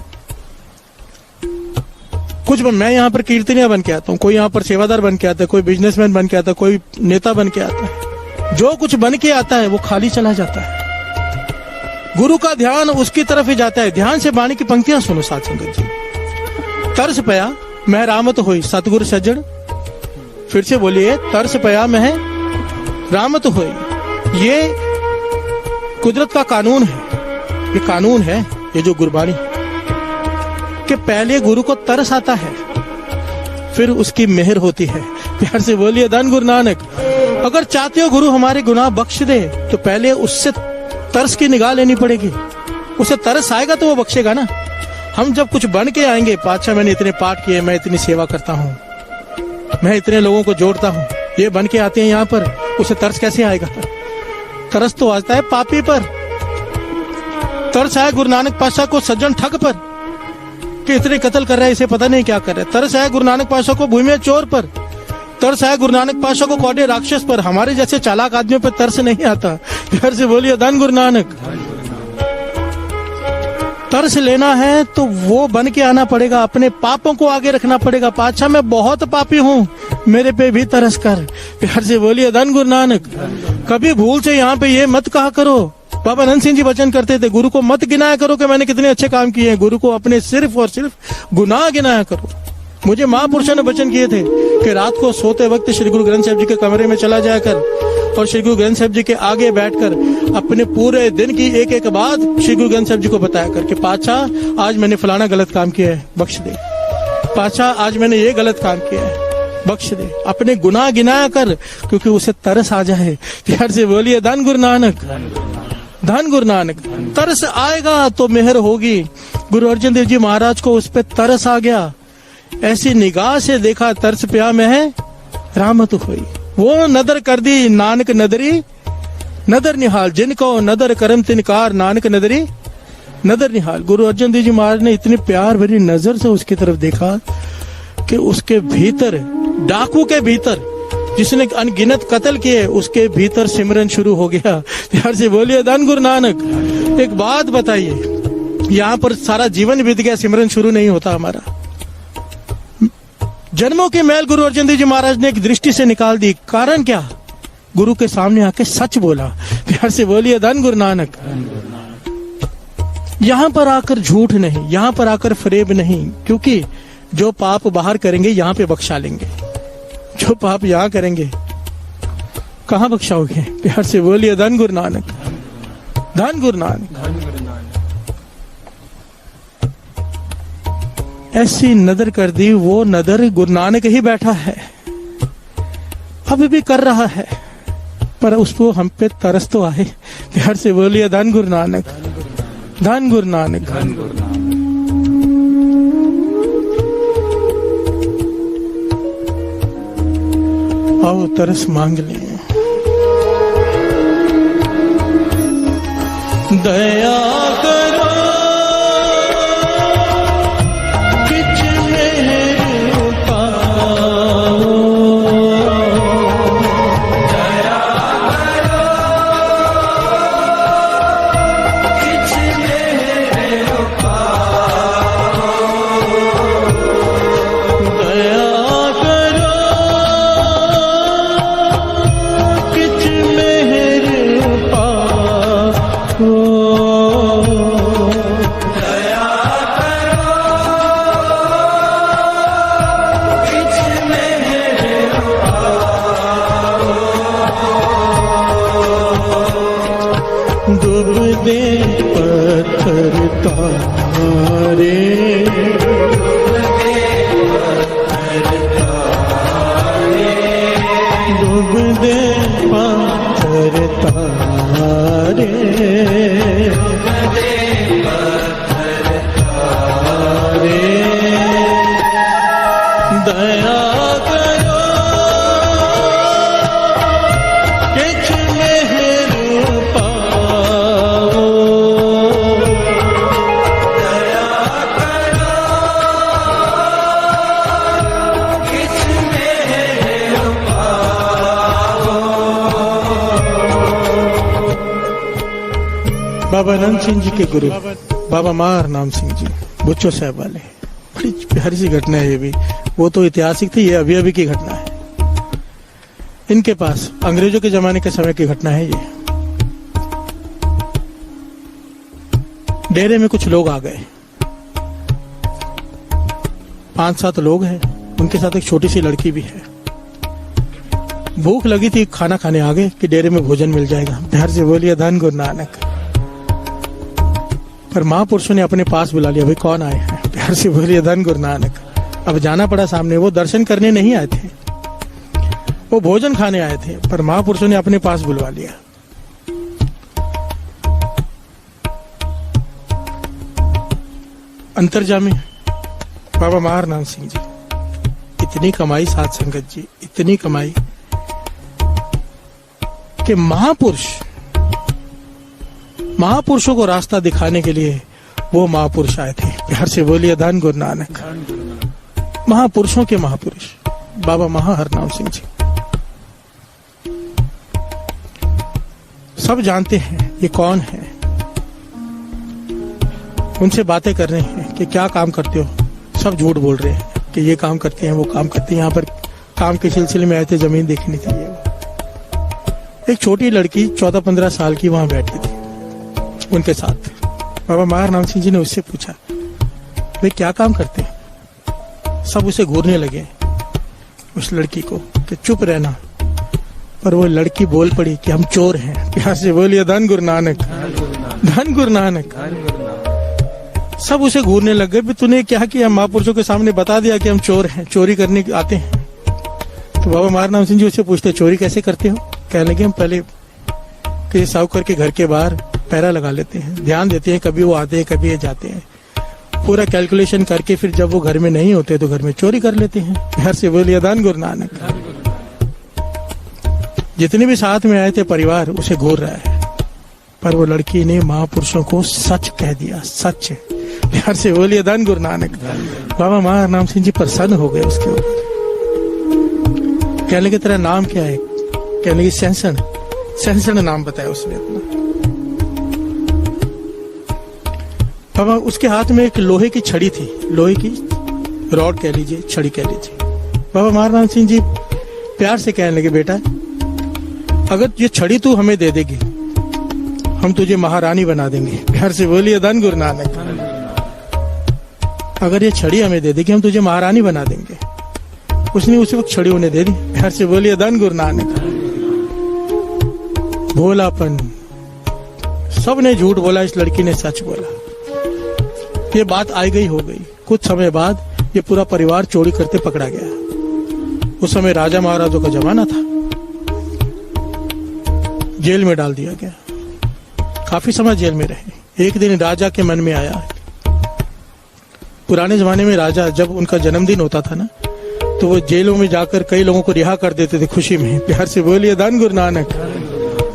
मैं यहाँ पर कीर्तनिया बन के आता हूँ, कोई यहाँ पर सेवादार बन के आता है, कोई बिजनेसमैन बन के आता है, कोई नेता बन के आता है। जो कुछ बन के आता है वो खाली चला जाता है। गुरु का ध्यान उसकी तरफ ही जाता है। ध्यान से बाणी की पंक्तियां सुनो साथ संगत जी। तरस पया मैं रामत होई सतगुरु सज्जन। फिर से बोलिए, तरस पया मैं रामत होई। ये कुदरत का कानून है, ये कानून है, ये जो गुरबाणी कि पहले गुरु को तरस आता है, फिर उसकी मेहर होती है। प्यार से बोलिए धन गुरु नानक। अगर चाहते हो गुरु हमारे गुनाह बख्श दे, तो पहले उससे तरस की निगाह लेनी पड़ेगी। उसे तरस आएगा तो वो बख्शेगा ना। हम जब कुछ बन के आएंगे, पातशाह मैंने इतने पाठ किए, मैं इतनी सेवा करता हूँ, मैं इतने लोगों को जोड़ता हूँ, ये बन के आते हैं यहाँ पर, उसे तरस कैसे आएगा? तरस तो आता है पापी पर। तरस आया गुरु नानक पातशाह को सज्जन ठग पर कि इतने कत्ल कर रहा है, इसे पता नहीं क्या कर रहा है। तरस आया गुरु नानक पातशाह को भूमि चोर पर। तरस आया गुरु नानक पातशाह को कौड़े राक्षस पर। हमारे जैसे चालाक आदमियों पर तरस नहीं आता। घर से बोलिए धन गुरु नानक। तरस लेना है तो वो बन के आना पड़ेगा, अपने पापों को आगे रखना पड़ेगा। पातशाह मैं बहुत पापी हूँ, मेरे पे भी तरस कर। प्यार से बोलिए धन गुरु नानक। कभी भूल से यहाँ पे ये मत कहा करो। बाबा नंद सिंह जी वचन करते थे, गुरु को मत गिनाया करो कि मैंने कितने अच्छे काम किए हैं, गुरु को अपने सिर्फ और सिर्फ गुनाह गिनाया करो। मुझे महापुरुषों ने वचन किए थे कि रात को सोते वक्त श्री गुरु ग्रंथ साहिब जी के कमरे में चला जाया कर और श्री गुरु ग्रंथ साहिब जी के आगे बैठकर अपने पूरे दिन की एक एक बात श्री गुरु ग्रंथ साहिब जी को बताया कर कि पातशाह आज मैंने फलाना गलत काम किया है, बख्श दे। पातशाह आज मैंने ये गलत काम किया है, बख्श दे। अपने गुनाह गिनाया कर, क्योंकि उसे तरस आ जाए। प्यार से बोलिए धन गुरु नानक। धन गुरु नानक। तरस आएगा तो मेहर होगी। गुरु अर्जन देव जी महाराज को उस पर तरस आ गया, ऐसी निगाह से देखा, तरस प्या में है रामत हुई। वो नदर कर दी नानक नदरी नदर निहाल। जिनको नदर करम तिनकार, नानक नदरी नदर निहाल। गुरु अर्जन देव जी महाराज ने इतनी प्यार भरी नजर से उसकी तरफ देखा कि उसके भीतर, डाकू के भीतर जिसने अनगिनत कत्ल किए, उसके भीतर सिमरन शुरू हो गया। प्यार से बोलिए धन गुरु नानक। एक बात बताइए, यहाँ पर सारा जीवन बीत गया, सिमरन शुरू नहीं होता हमारा। जन्मों की मैल गुरु अर्जन देव जी महाराज ने एक दृष्टि से निकाल दी। कारण क्या? गुरु के सामने आके सच बोला। प्यार से बोलिए धन गुरु नानक। यहाँ पर आकर झूठ नहीं, यहाँ पर आकर फरेब नहीं, क्योंकि जो पाप बाहर करेंगे यहाँ पे बख्शा लेंगे, जो पाप यहाँ करेंगे कहाँ बख्शाओगे? प्यार से बोलिए धन गुरु नानक। धन गुरु नानक। ऐसी नदर कर दी, वो नदर गुरु नानक ही बैठा है, अभी भी कर रहा है, पर उसको हम पे तरस तो आए। प्यार से बोलिए धन गुरु नानक। धन गुरु नानक। आओ तरस मांग लें। दया करो किछ मेहर पाओ, दया करो किछ मेहर पाओ, दया डूब दे पत्थर तारे, डूब दे पत्थर तारे, दया करो किछ मेहर पाओ, दया करो किछ मेहर पाओ, बाबा आनंद सिंह जी के गुरु बाबा मार नाम सिंह जी बुच्चो साहब वाले, बड़ी प्यारी सी घटना है ये भी। वो तो ऐतिहासिक थी, ये अभी अभी की घटना है। इनके पास अंग्रेजों के जमाने के समय की घटना है ये। डेरे में कुछ लोग आ गए, 5-7 लोग हैं, उनके साथ एक छोटी सी लड़की भी है। भूख लगी थी, खाना खाने आ गए कि डेरे में भोजन मिल जाएगा। प्यार से बोलिए धन गुरु नानक। पर महापुरुषों ने अपने पास बुला लिया, भाई कौन आए हैं? प्यार से बोलिए धन गुरु नानक। अब जाना पड़ा सामने, वो दर्शन करने नहीं आए थे, वो भोजन खाने आए थे, पर महापुरुषों ने अपने पास बुलवा लिया। अंतर्जामी बाबा महाराज सिंह जी, इतनी कमाई साध संगत जी, इतनी कमाई कि महापुरुषों को रास्ता दिखाने के लिए वो महापुरुष आए थे। प्यार से बोलिए धन गुरु नानक। महापुरुषों के महापुरुष बाबा महाहरनाम सिंह जी, सब जानते हैं ये कौन है। उनसे बातें कर रहे हैं कि क्या काम करते हो, सब झूठ बोल रहे हैं कि ये काम करते हैं वो काम करते हैं। यहाँ पर काम के सिलसिले में आए थे, जमीन देखनी थी। एक छोटी लड़की 14-15 साल की वहां बैठी थी उनके साथ। बाबा महाराज सिंह जी ने उससे पूछा, वे क्या काम करते हैं? सब उसे घूरने लगे, उस लड़की को, कि चुप रहना। पर वो लड़की बोल पड़ी कि हम चोर हैं। प्यार से बोलिए धन गुरु नानक, धन गुरु नानक। सब उसे घूरने लग गए, तूने क्या किया? महापुरुषों के सामने बता दिया कि हम चोर हैं, चोरी करने आते हैं। तो बाबा महाराज सिंह जी उससे पूछते, चोरी कैसे करते हो? कहने लगे, हम पहले कि साहूकर के घर के बाहर पैरा लगा लेते हैं, ध्यान देते हैं, कभी वो आते हैं कभी ये जाते हैं, पूरा कैलकुलेशन करके फिर जब वो घर में नहीं होते तो घर में चोरी कर लेते हैं। घर से बोलिए धन गुरु नानक। जितने भी साथ में आए थे परिवार उसे घूर रहा है, पर वो लड़की ने महापुरुषों को सच कह दिया, सच। प्यार से बोलिए धन गुरु नानक। बाबा महाराज सिंह जी प्रसन्न हो गए उसके ऊपर। कहने के तेरा नाम क्या है? कहने की सैंसण, सैंसण नाम बताया उसने अपना। बाबा उसके हाथ में एक लोहे की छड़ी थी, लोहे की रॉड कह लीजिए, छड़ी कह लीजिए। बाबा महाराज सिंह जी प्यार से कहने लगे, बेटा अगर ये छड़ी तू हमें दे देगी, हम तुझे महारानी बना देंगे। प्यार से बोलिए धन गुरु नानक। अगर ये छड़ी हमें दे देगी, हम तुझे महारानी बना देंगे। उसने उसी वक्त छड़ी उन्हें दे दी। प्यार से बोलिए धन गुरु नानक। भोलापन, सबने झूठ बोला, इस लड़की ने सच बोला। ये बात आई गई हो गई। कुछ समय बाद ये पूरा परिवार चोरी करते पकड़ा गया। उस समय राजा महाराजों का जमाना था। जेल में डाल दिया गया, काफी समय जेल में रहे। एक दिन राजा के मन में आया, पुराने जमाने में राजा जब उनका जन्मदिन होता था ना, तो वो जेलों में जाकर कई लोगों को रिहा कर देते थे खुशी में। प्यार से बोलिए धन गुरु नानक,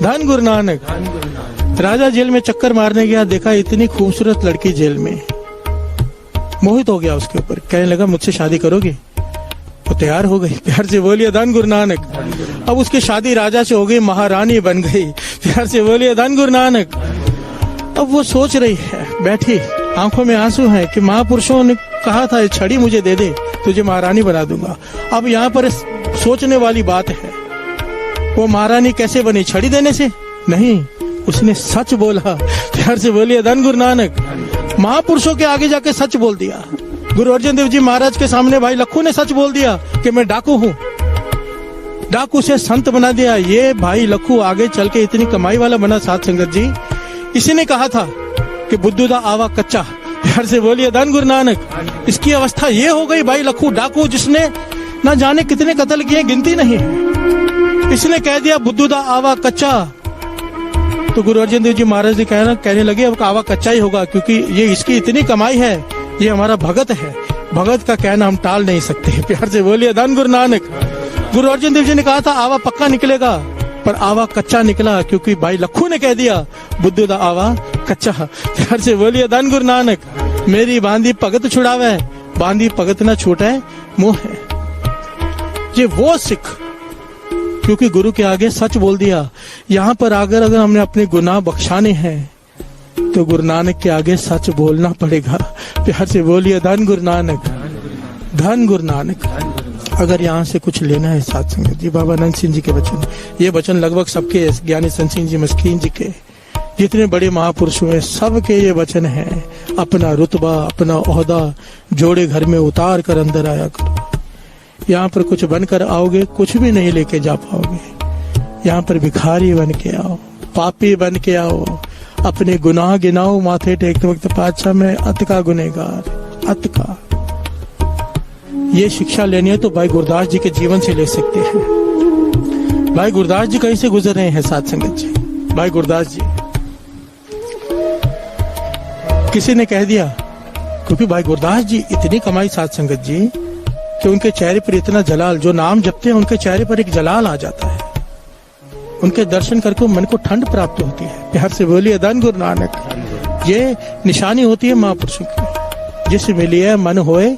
धन गुरु नानक। राजा जेल में चक्कर मारने गया, देखा इतनी खूबसूरत लड़की जेल में, मोहित हो गया उसके ऊपर। कहने लगा, मुझसे शादी करोगी? वो तैयार हो गई। प्यार से बोलिए धन गुरु नानक। अब उसकी शादी राजा से हो गई, महारानी बन गई। प्यार से बोलिए धन गुरु नानक। अब वो सोच रही है, बैठी, आंखों में आंसू हैं कि महापुरुषों ने कहा था छड़ी मुझे दे दे, तुझे महारानी बना दूंगा। अब यहाँ पर सोचने वाली बात है, वो महारानी कैसे बनी? छड़ी देने से नहीं, उसने सच बोला। प्यार से बोलिए धन गुरु नानक। महापुरुषों के आगे जाके सच बोल दिया। गुरु अर्जन देव जी महाराज के सामने भाई लखू ने सच बोल दिया कि मैं डाकू हूँ। डाकू से संत बना दिया। ये भाई लखू आगे चल के इतनी कमाई वाला बना। साध संगत जी, इसी ने कहा था कि बुद्धू दा आवा कच्चा। प्यार से बोलिए धन गुरु नानक। इसकी अवस्था ये हो गई भाई लखू डाकू, जिसने ना जाने कितने कत्ल किए, गिनती नहीं है। इसने कह दिया बुद्धू दा आवा कच्चा। तो गुरु अर्जन देव जी महाराज जी कहने लगे, अब आवा कच्चा ही होगा, क्योंकि ये इसकी इतनी कमाई है, ये हमारा भगत है, भगत का कहना हम टाल नहीं सकते। प्यार से बोलिए धन गुरु नानक। गुरु अर्जन देव जी ने कहा था आवा पक्का निकलेगा, पर आवा कच्चा निकला, क्योंकि भाई लखू ने कह दिया बुद्धू दा आवा कच्चा। प्यार से बोलिए धन गुरु नानक। मेरी बांधी भगत छुड़ावे, बांधी भगत ना छूटे मुंह है। ये वो सिख, क्योंकि गुरु के आगे सच बोल दिया। यहाँ पर अगर हमने अपने गुनाह बख्शाने हैं, तो गुरु नानक के आगे सच बोलना पड़ेगा। प्यार से बोलिए धन गुरु नानक, धन गुरु नानक। अगर यहाँ से कुछ लेना है साथ संगत जी, बाबा नंद सिंह जी के वचन, ये वचन लगभग सबके, ज्ञानी संत सिंह जी मस्कीन जी के, जितने बड़े महापुरुष हुए सबके ये वचन है। अपना रुतबा, अपना ओहदा जोड़े घर में उतार कर अंदर आया करो। यहाँ पर कुछ बनकर आओगे, कुछ भी नहीं लेके जा पाओगे। यहाँ पर भिखारी बन के आओ, पापी बन के आओ, अपने गुनाह गिनाओ, माथे टेकते वक्त पातशाह में अत का गुनहगार, अत का। ये शिक्षा लेनी है तो भाई गुरदास जी के जीवन से ले सकते हैं। भाई गुरदास जी कहीं से गुजर रहे हैं साथ संगत जी। भाई गुरदास जी किसी ने कह दिया, क्योंकि भाई गुरदास जी इतनी कमाई साथ संगत जी कि उनके चेहरे पर इतना जलाल, जो नाम जपते हैं उनके चेहरे पर एक जलाल आ जाता है। उनके दर्शन करके मन को ठंड प्राप्त होती है। प्यार से बोलिए धन गुरु नानक। ये निशानी होती है महापुरुषों की। जिसे मिलिए मन होए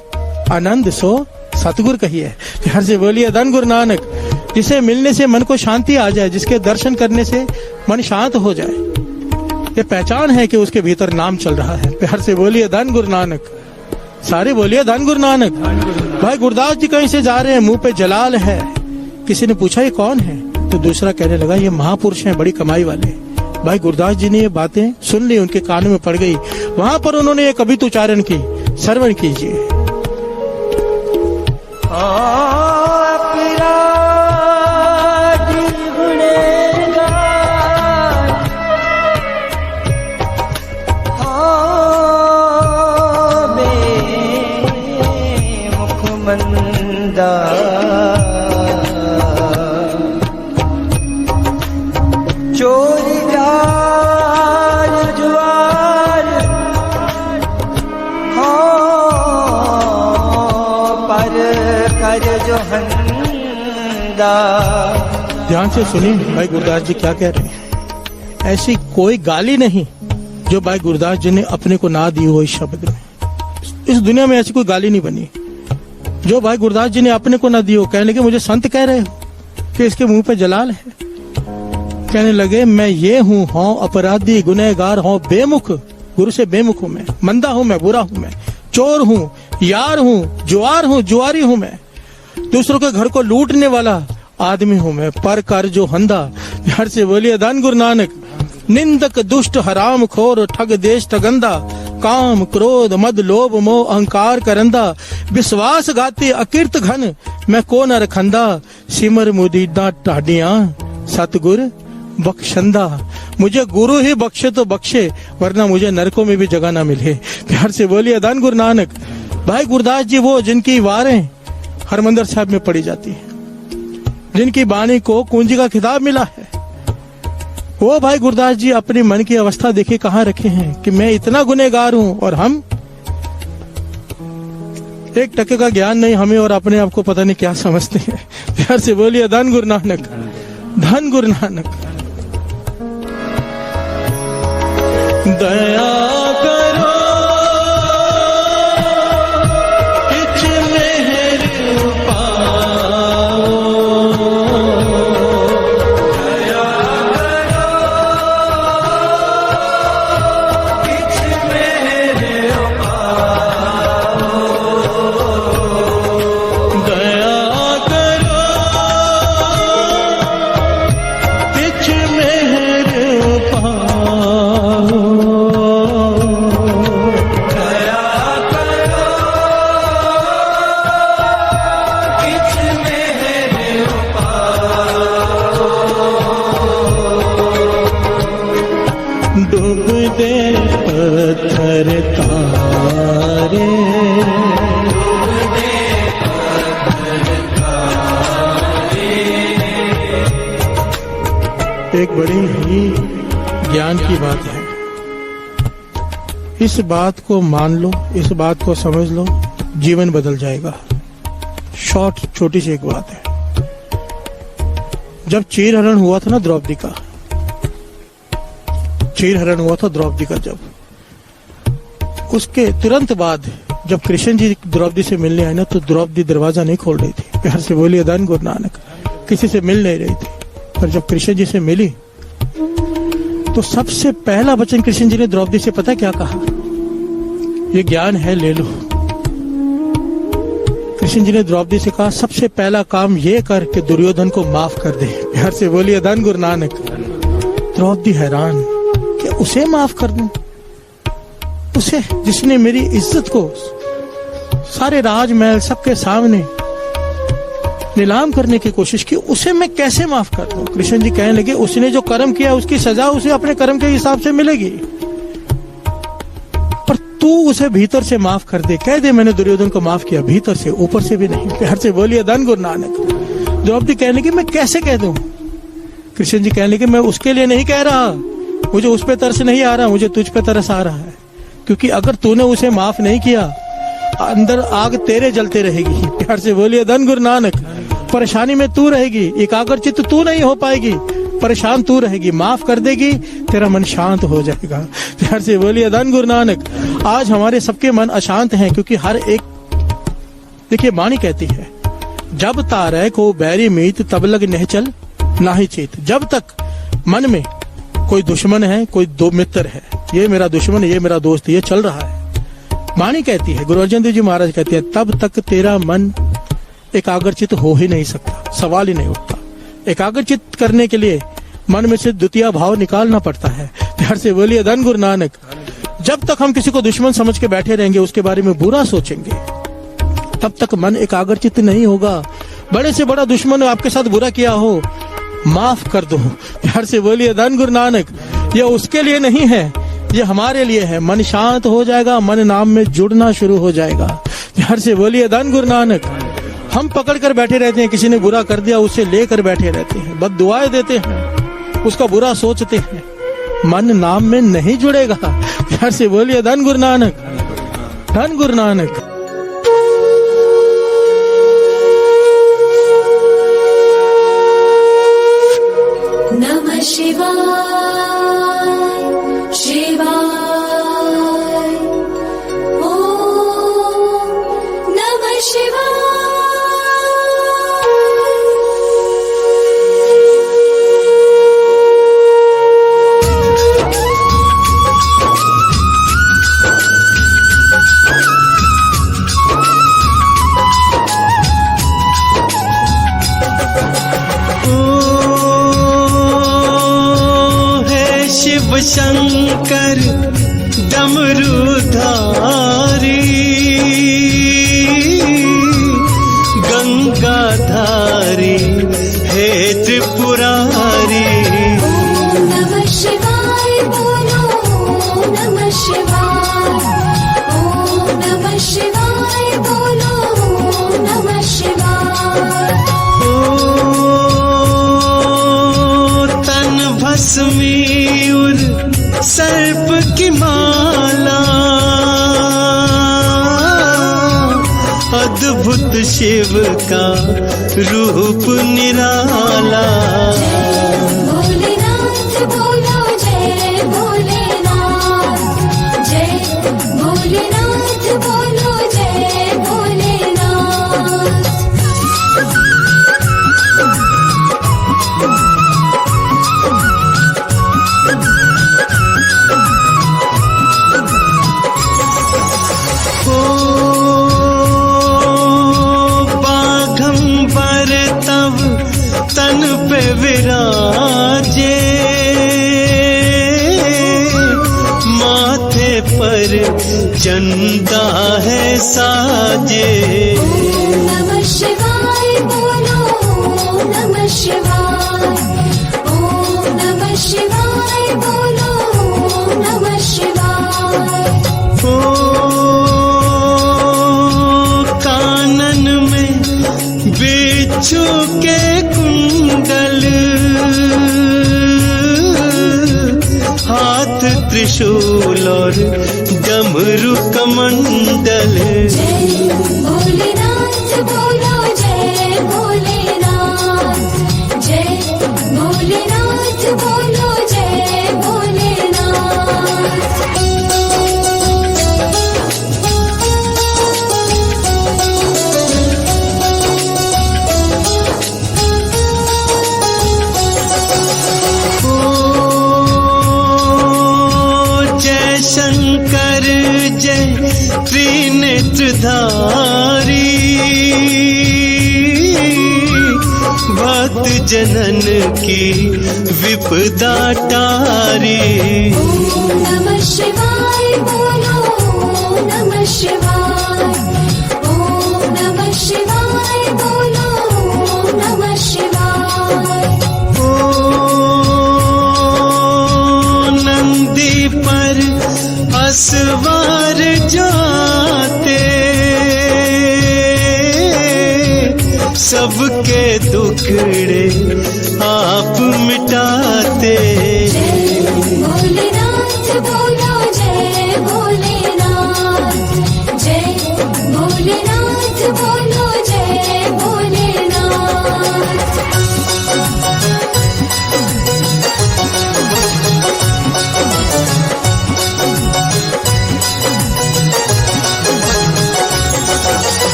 आनंद सो सतगुरु कहिए। प्यार से बोलिए धन गुरु नानक। जिसे मिलने से मन को शांति आ जाए, जिसके दर्शन करने से मन शांत हो जाए, ये पहचान है कि उसके भीतर नाम चल रहा है। प्यार से बोलिए धन गुरु नानक। सारे बोलिए धन गुरु नानक। भाई गुरदास जी कहीं से जा रहे हैं, मुंह पे जलाल है। किसी ने पूछा ये कौन है, तो दूसरा कहने लगा ये महापुरुष हैं, बड़ी कमाई वाले। भाई गुरदास जी ने ये बातें सुन ली, उनके कान में पड़ गई। वहां पर उन्होंने एक कविता उच्चारण की, श्रवण कीजिए। चोरी जार जुआर हो पर कर जो हंदा। ध्यान से सुनिए भाई गुरदास जी क्या कह रहे हैं। ऐसी कोई गाली नहीं जो भाई गुरदास जी ने अपने को ना दी हो इस शब्द में। इस दुनिया में ऐसी कोई गाली नहीं बनी जो भाई गुरदास जी ने अपने को ना दी हो। कहने लगे मुझे संत कह रहे हो कि इसके मुंह पे जलाल है। कहने लगे मैं ये हूँ अपराधी गुनहगार हूँ, बेमुख, गुरु से बेमुख हूँ मैं, मंदा हूँ मैं, बुरा हूँ मैं, चोर हूँ, यार हूँ, जुआरी हूँ मैं, दूसरों के घर को लूटने वाला आदमी हूँ मैं, पर कर जो हंदा। प्यार से बोलिए धन गुरु नानक। निंदक दुष्ट हराम खोर ठग देश ठगंदा, काम क्रोध मद लोभ मोह अहंकार करंदा, विश्वास घाती अकीर्त घन मैं को न रखंदा, सिमर मुदीदा टाडिया सतगुर बख्शंदा। मुझे गुरु ही बख्शे तो बख्शे, वरना मुझे नरकों में भी जगह ना मिले। प्यार से बोलिए धन गुरु नानक। भाई गुरदास जी वो जिनकी वारें हरमंदिर साहब में पढ़ी जाती है, जिनकी बाणी को कुंजी का खिताब मिला है, वो भाई गुरदास जी अपने मन की अवस्था देखे कहाँ रखे हैं कि मैं इतना गुनहगार हूं और हम 1% का ज्ञान नहीं हमें, और अपने आप को पता नहीं क्या समझते हैं। प्यार से बोलिए धन गुरु नानक, धन गुरु नानक। दया करो किछ मेहर पाओ, दया करो किछ मेहर पाओ, दया करो किछ मेहर पाओ, डूब दे पत्थर तारे, एक बड़ी ही ज्ञान की बात है। इस बात को मान लो, इस बात को समझ लो, जीवन बदल जाएगा। छोटी सी एक बात है। जब चीर हरण हुआ था ना द्रौपदी का, चीर हरण हुआ था द्रौपदी का, जब उसके तुरंत बाद जब कृष्ण जी द्रौपदी से मिलने आए ना, तो द्रौपदी दरवाजा नहीं खोल रही थी। प्यार से बोलिए धन गुरु नानक। किसी से मिल नहीं रही थी, पर जब कृष्ण जी से मिली तो सबसे पहला वचन कृष्ण जी ने द्रौपदी से पता क्या कहा? ये ज्ञान है, ले लो। कृष्ण जी ने द्रौपदी से कहा सबसे पहला काम ये कर कि दुर्योधन को माफ कर दे। प्यार से बोलिए धन गुरु नानक। द्रौपदी हैरान कि उसे माफ कर दूं, उसे जिसने मेरी इज्जत को सारे राजमहल सबके सामने नीलाम करने की कोशिश की, उसे मैं कैसे माफ कर दूं? कृष्ण जी कहने लगे उसने जो कर्म किया उसकी सजा उसे अपने कर्म के हिसाब से मिलेगी, पर तू उसे भीतर से माफ कर दे। कह दे मैंने दुर्योधन को माफ किया, भीतर से, ऊपर से भी नहीं। प्यार से बोलिए धन गुरु नानक। द्रौपदी कहने लगी मैं कैसे कह दूं? कृष्ण जी कहने लगे मैं उसके लिए नहीं कह रहा, मुझे उस पे तरस नहीं आ रहा, मुझे तुझ पे तरस आ रहा है। क्योंकि अगर तूने उसे माफ नहीं किया, अंदर आग तेरे जलते रहेगी। प्यार से बोलिए धन गुरु नानक। परेशानी में तू रहेगी, एकाग्रचित्त तू नहीं हो पाएगी, परेशान तू रहेगी। माफ कर देगी, तेरा मन शांत हो जाएगा। प्यार से बोलिए धन गुरु नानक। आज हमारे सबके मन अशांत हैं क्योंकि हर एक, देखिए वाणी कहती है जब तारे को बैरी मीत तब लग निहचल नाही चेत। जब तक मन में कोई दुश्मन है, कोई दो मित्र है, ये मेरा दुश्मन, ये मेरा दोस्त, ये चल रहा है, वाणी कहती है, गुरु अर्जन देव जी महाराज कहते हैं, तब तक तेरा मन एकाग्रचित हो ही नहीं सकता, सवाल ही नहीं उठता। एकाग्रचित करने के लिए मन में से द्वितीय भाव निकालना पड़ता है। प्यार से बोलिए धन गुरु नानक। जब तक हम किसी को दुश्मन समझ के बैठे रहेंगे, उसके बारे में बुरा सोचेंगे, तब तक मन एकाग्रचित नहीं होगा। बड़े से बड़ा दुश्मन आपके साथ बुरा किया हो, माफ कर दो। प्यार से बोलिए धन गुरु नानक। ये उसके लिए नहीं है, ये हमारे लिए है। मन शांत हो जाएगा, मन नाम में जुड़ना शुरू हो जाएगा। प्यार से बोलिए धन गुरु नानक। हम पकड़ कर बैठे रहते हैं, किसी ने बुरा कर दिया उसे लेकर बैठे रहते हैं, बद दुआएं देते हैं, उसका बुरा सोचते हैं, मन नाम में नहीं जुड़ेगा। प्यार से बोलिए धन गुरु नानक, धन गुरु नानक। नमः शिवाय शिवाय ओम नमः शिवाय। शिव शंकर डमरूधारी, गंगाधारी हे त्रिपुरारी। ओम नमः शिवाय बोलो, ओम नमः शिवाय, ओम नमः शिवाय बोलो, ओम नमः शिवाय। तन भस्मी सर्प की माला, अद्भुत शिव का रूप निराला। भोलेनाथ बोलो जय भोलेनाथ, जय भोलेनाथ बोलो जय भोलेनाथ। बाघंबर तब तन पे विराजे, माथे पर चंदा है साजे। ओम नमः शिवाय बोलो, ओम नमः शिवाय, ओम नमः शिवाय बोलो, ओम नमः शिवाय। कानन में बिच्छू के कुंडल, हाथ त्रिशूल और डमरू कमंडल। जय भोलेनाथ बोलो जय भोलेनाथ, जय भोलेनाथ बोलो जय भोलेनाथ। त्रिनेत्रधारी भक्त जनन की विपदा टारी। ओम नमः शिवाय बोलो ओम नमः शिवाय, ओम नमः शिवाय बोलो ओम नमः शिवाय। ओ नंदी पर असवार जाते सबके दुखड़े आप मिटाते। जय भोलेनाथ बोलो जय भोलेनाथ, जय भोलेनाथ बोलो जय भोलेनाथ।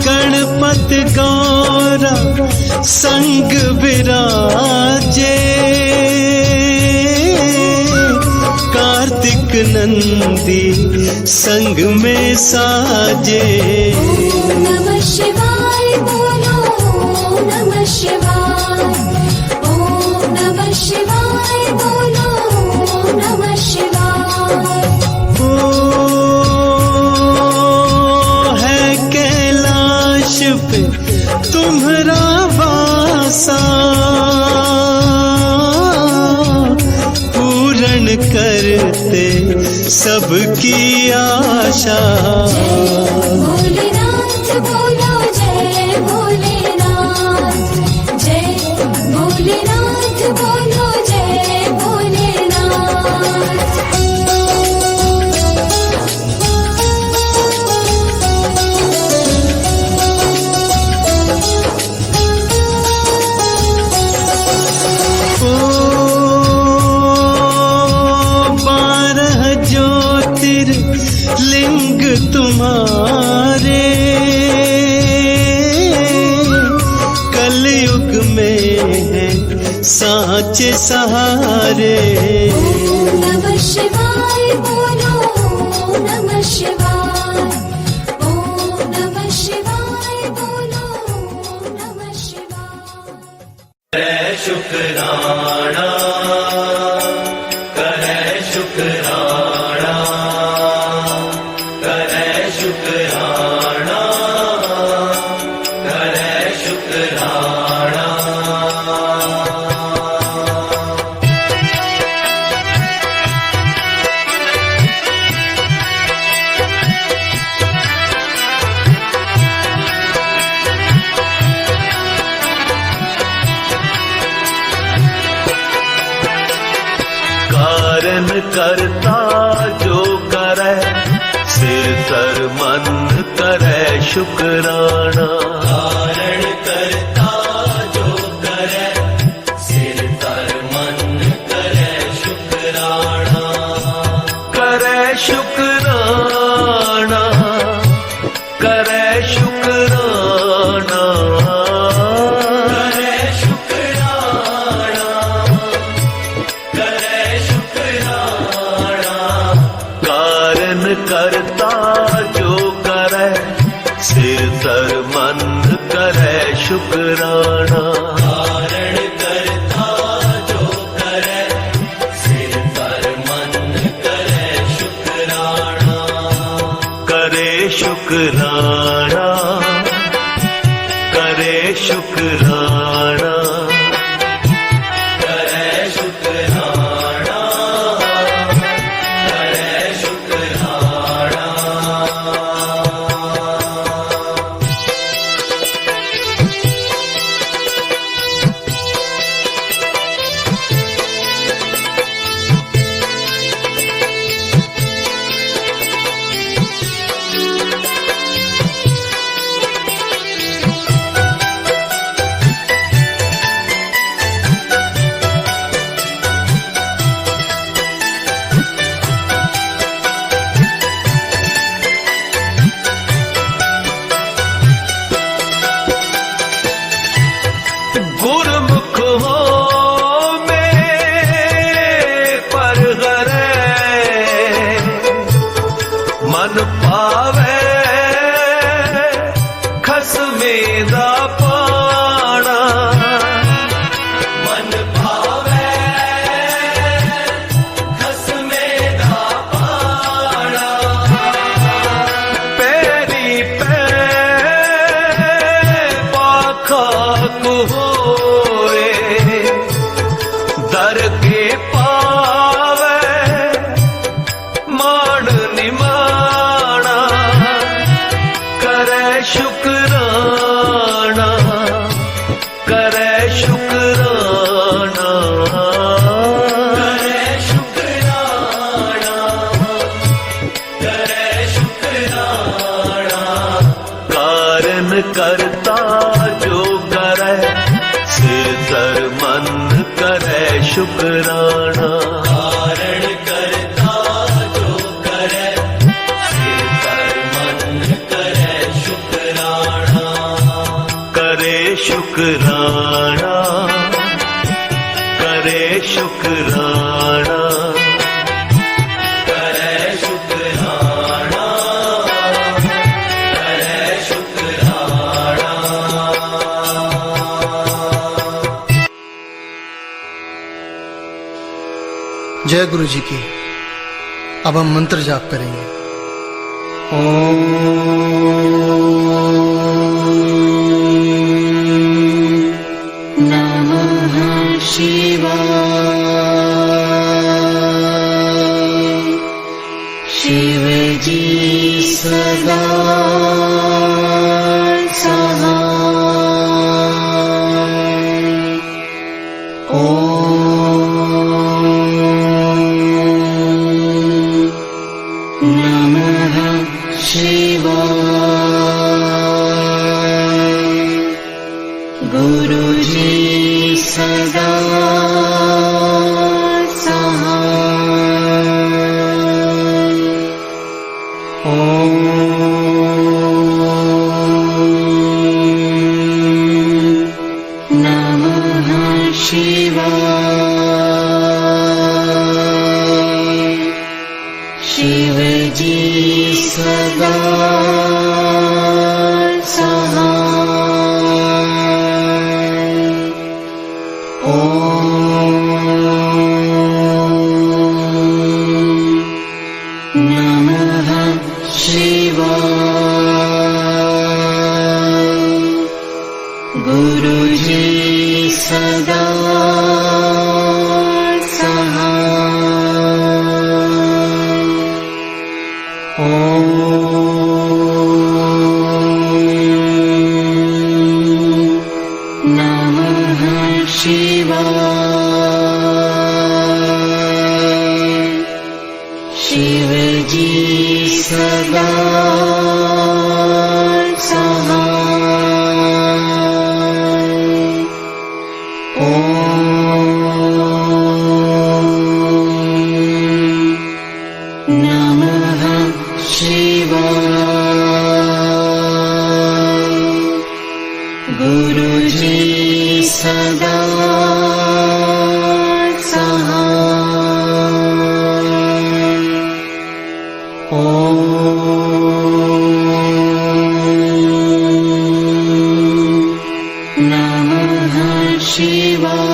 गणपत गौरा संग विराजे कार्तिक नंदी संग में साजे। ओम नमः शिवाय बोलो ओम नमः शिवाय, ओम नमः शिवाय बोलो ओम नमः शिवाय। ओ है कैलाश पे तुम्हारा वासा पूर्ण करते सबकी आशा। भोलेनाथ बोलो जय भोलेनाथ, जय भोलेनाथ बोलो जय भोलेनाथ। ओ 12 ज्योतिर्लिंग तुम्हारे कलयुग में है सांचे सहारे। ओम नमः शिवाय बोलो ओम नमः शिवाय, ओम नमः शिवाय बोलो ओम नमः शिवाय। शुक्राना करे शुक्राना करे शुक्राना करे शुक्राना। कारण करता जो करे सिर तर मन करे शुक्राना। कारण करता जो करे सिर तर मन करे शुक्राना। करे शुक्राना करे शुक्राना करे शुक्राना करे शुक्राना। कारण करता जो करे सिर तर मन करे शुक्राना। कारण करता जो करे सिर तर मन करे शुक्राना। करे शुक्राना करे शुक्राना करे शुक्राना करे शुक्राना। शुक्राना कारण करता जो करे से कर मन करे शुक्राना करे शुक्राना करे शुक्राना करे शुक्राना करे शुक्राना जय गुरु जी की। अब हम मंत्र जाप करेंगे। नमः शिवाय। शिव जी सदा सहाय। नमः शिवाय। गुरु जी सदा सहाय। नमः शिवाय। शिव जी सदा सहाय। नमः शिवाय। गुरु जी सदा नमः शिवाय। शिव जी सदा सहाय। नमः शिवाय। गुरु जी सदा सहाय। नमः शिवाय।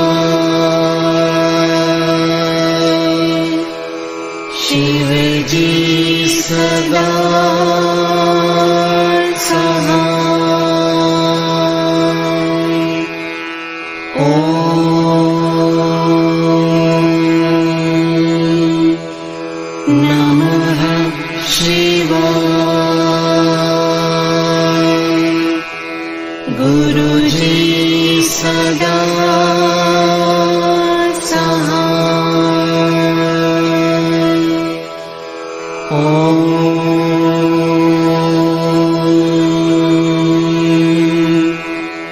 शिव जी सदा नमः शिवाय। गुरु जी सदा सहाय।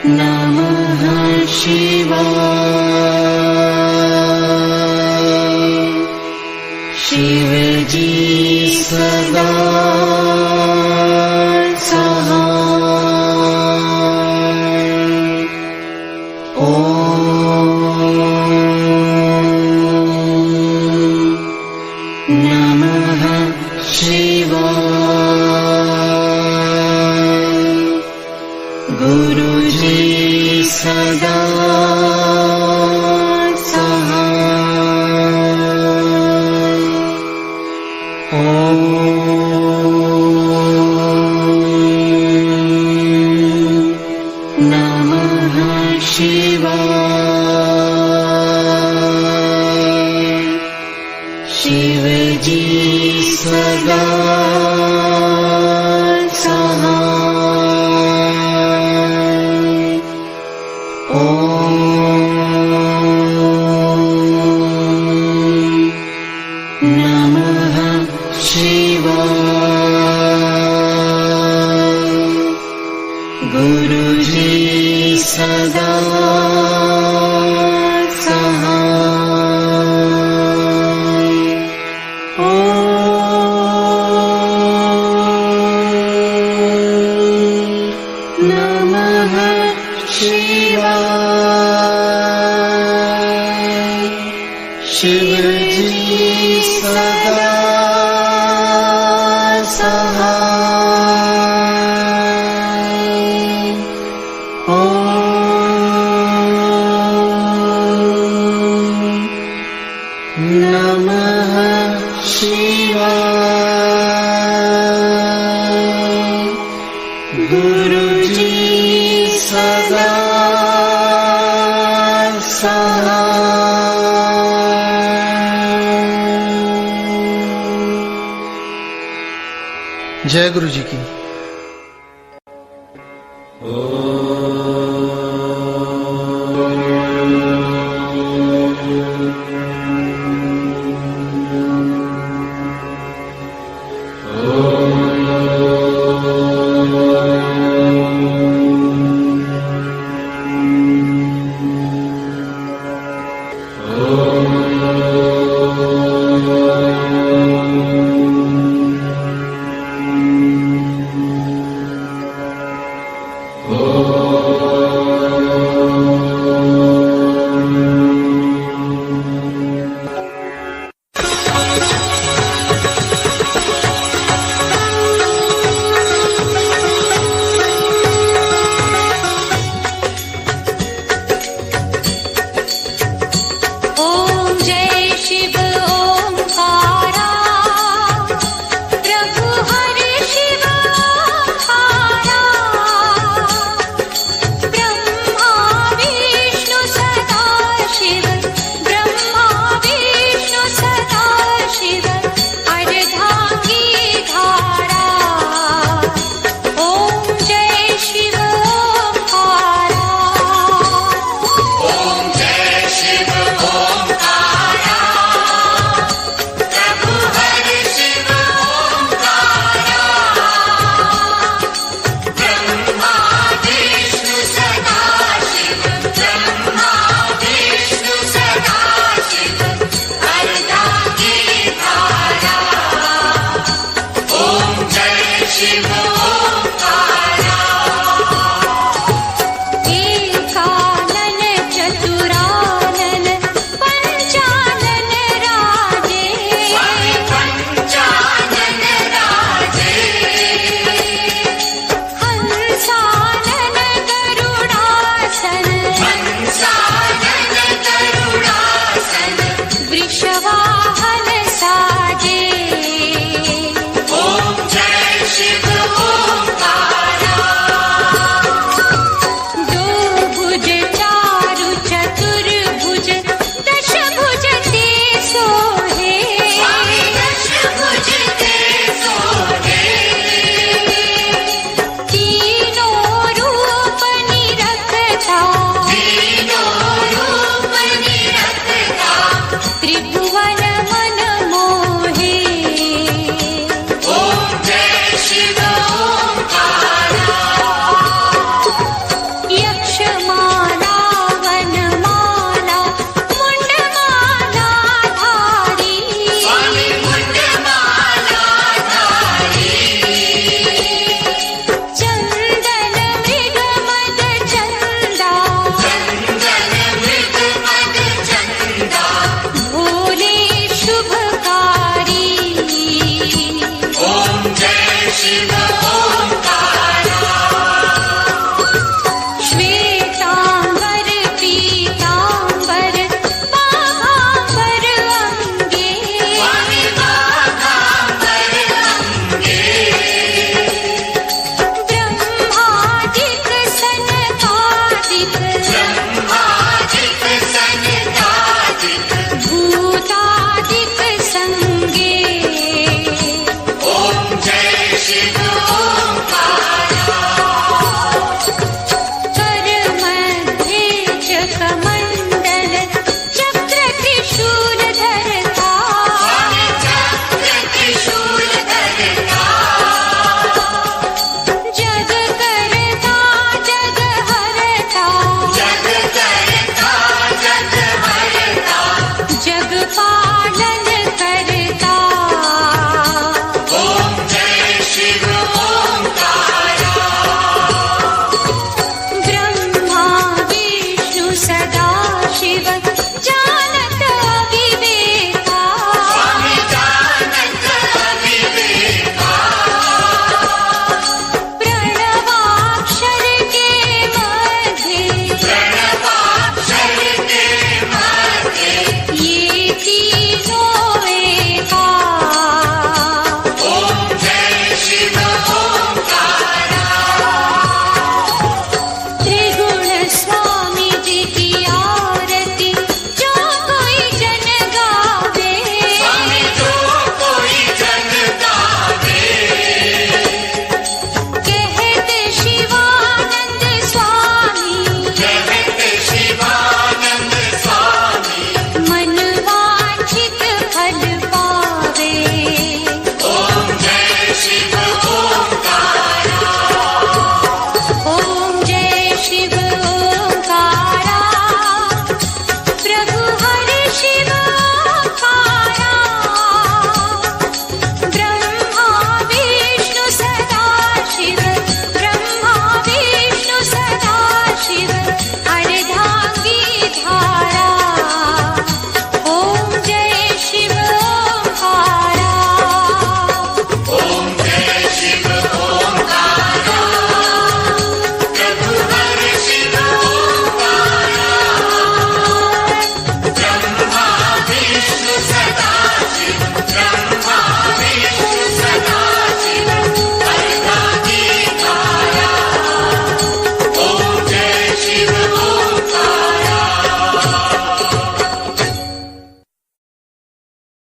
नमः शिवाय। शिव जी सदा सहाय। नमः शिवाय। गुरु जी सदा नमः शिवाय। शिव जी सदा नमः शिवाय। गुरु जी सदा सहाय। शिव जी सदा सहाय। ओम नमः शिवाय। गुरु जी सदा जय गुरु जी की। ओम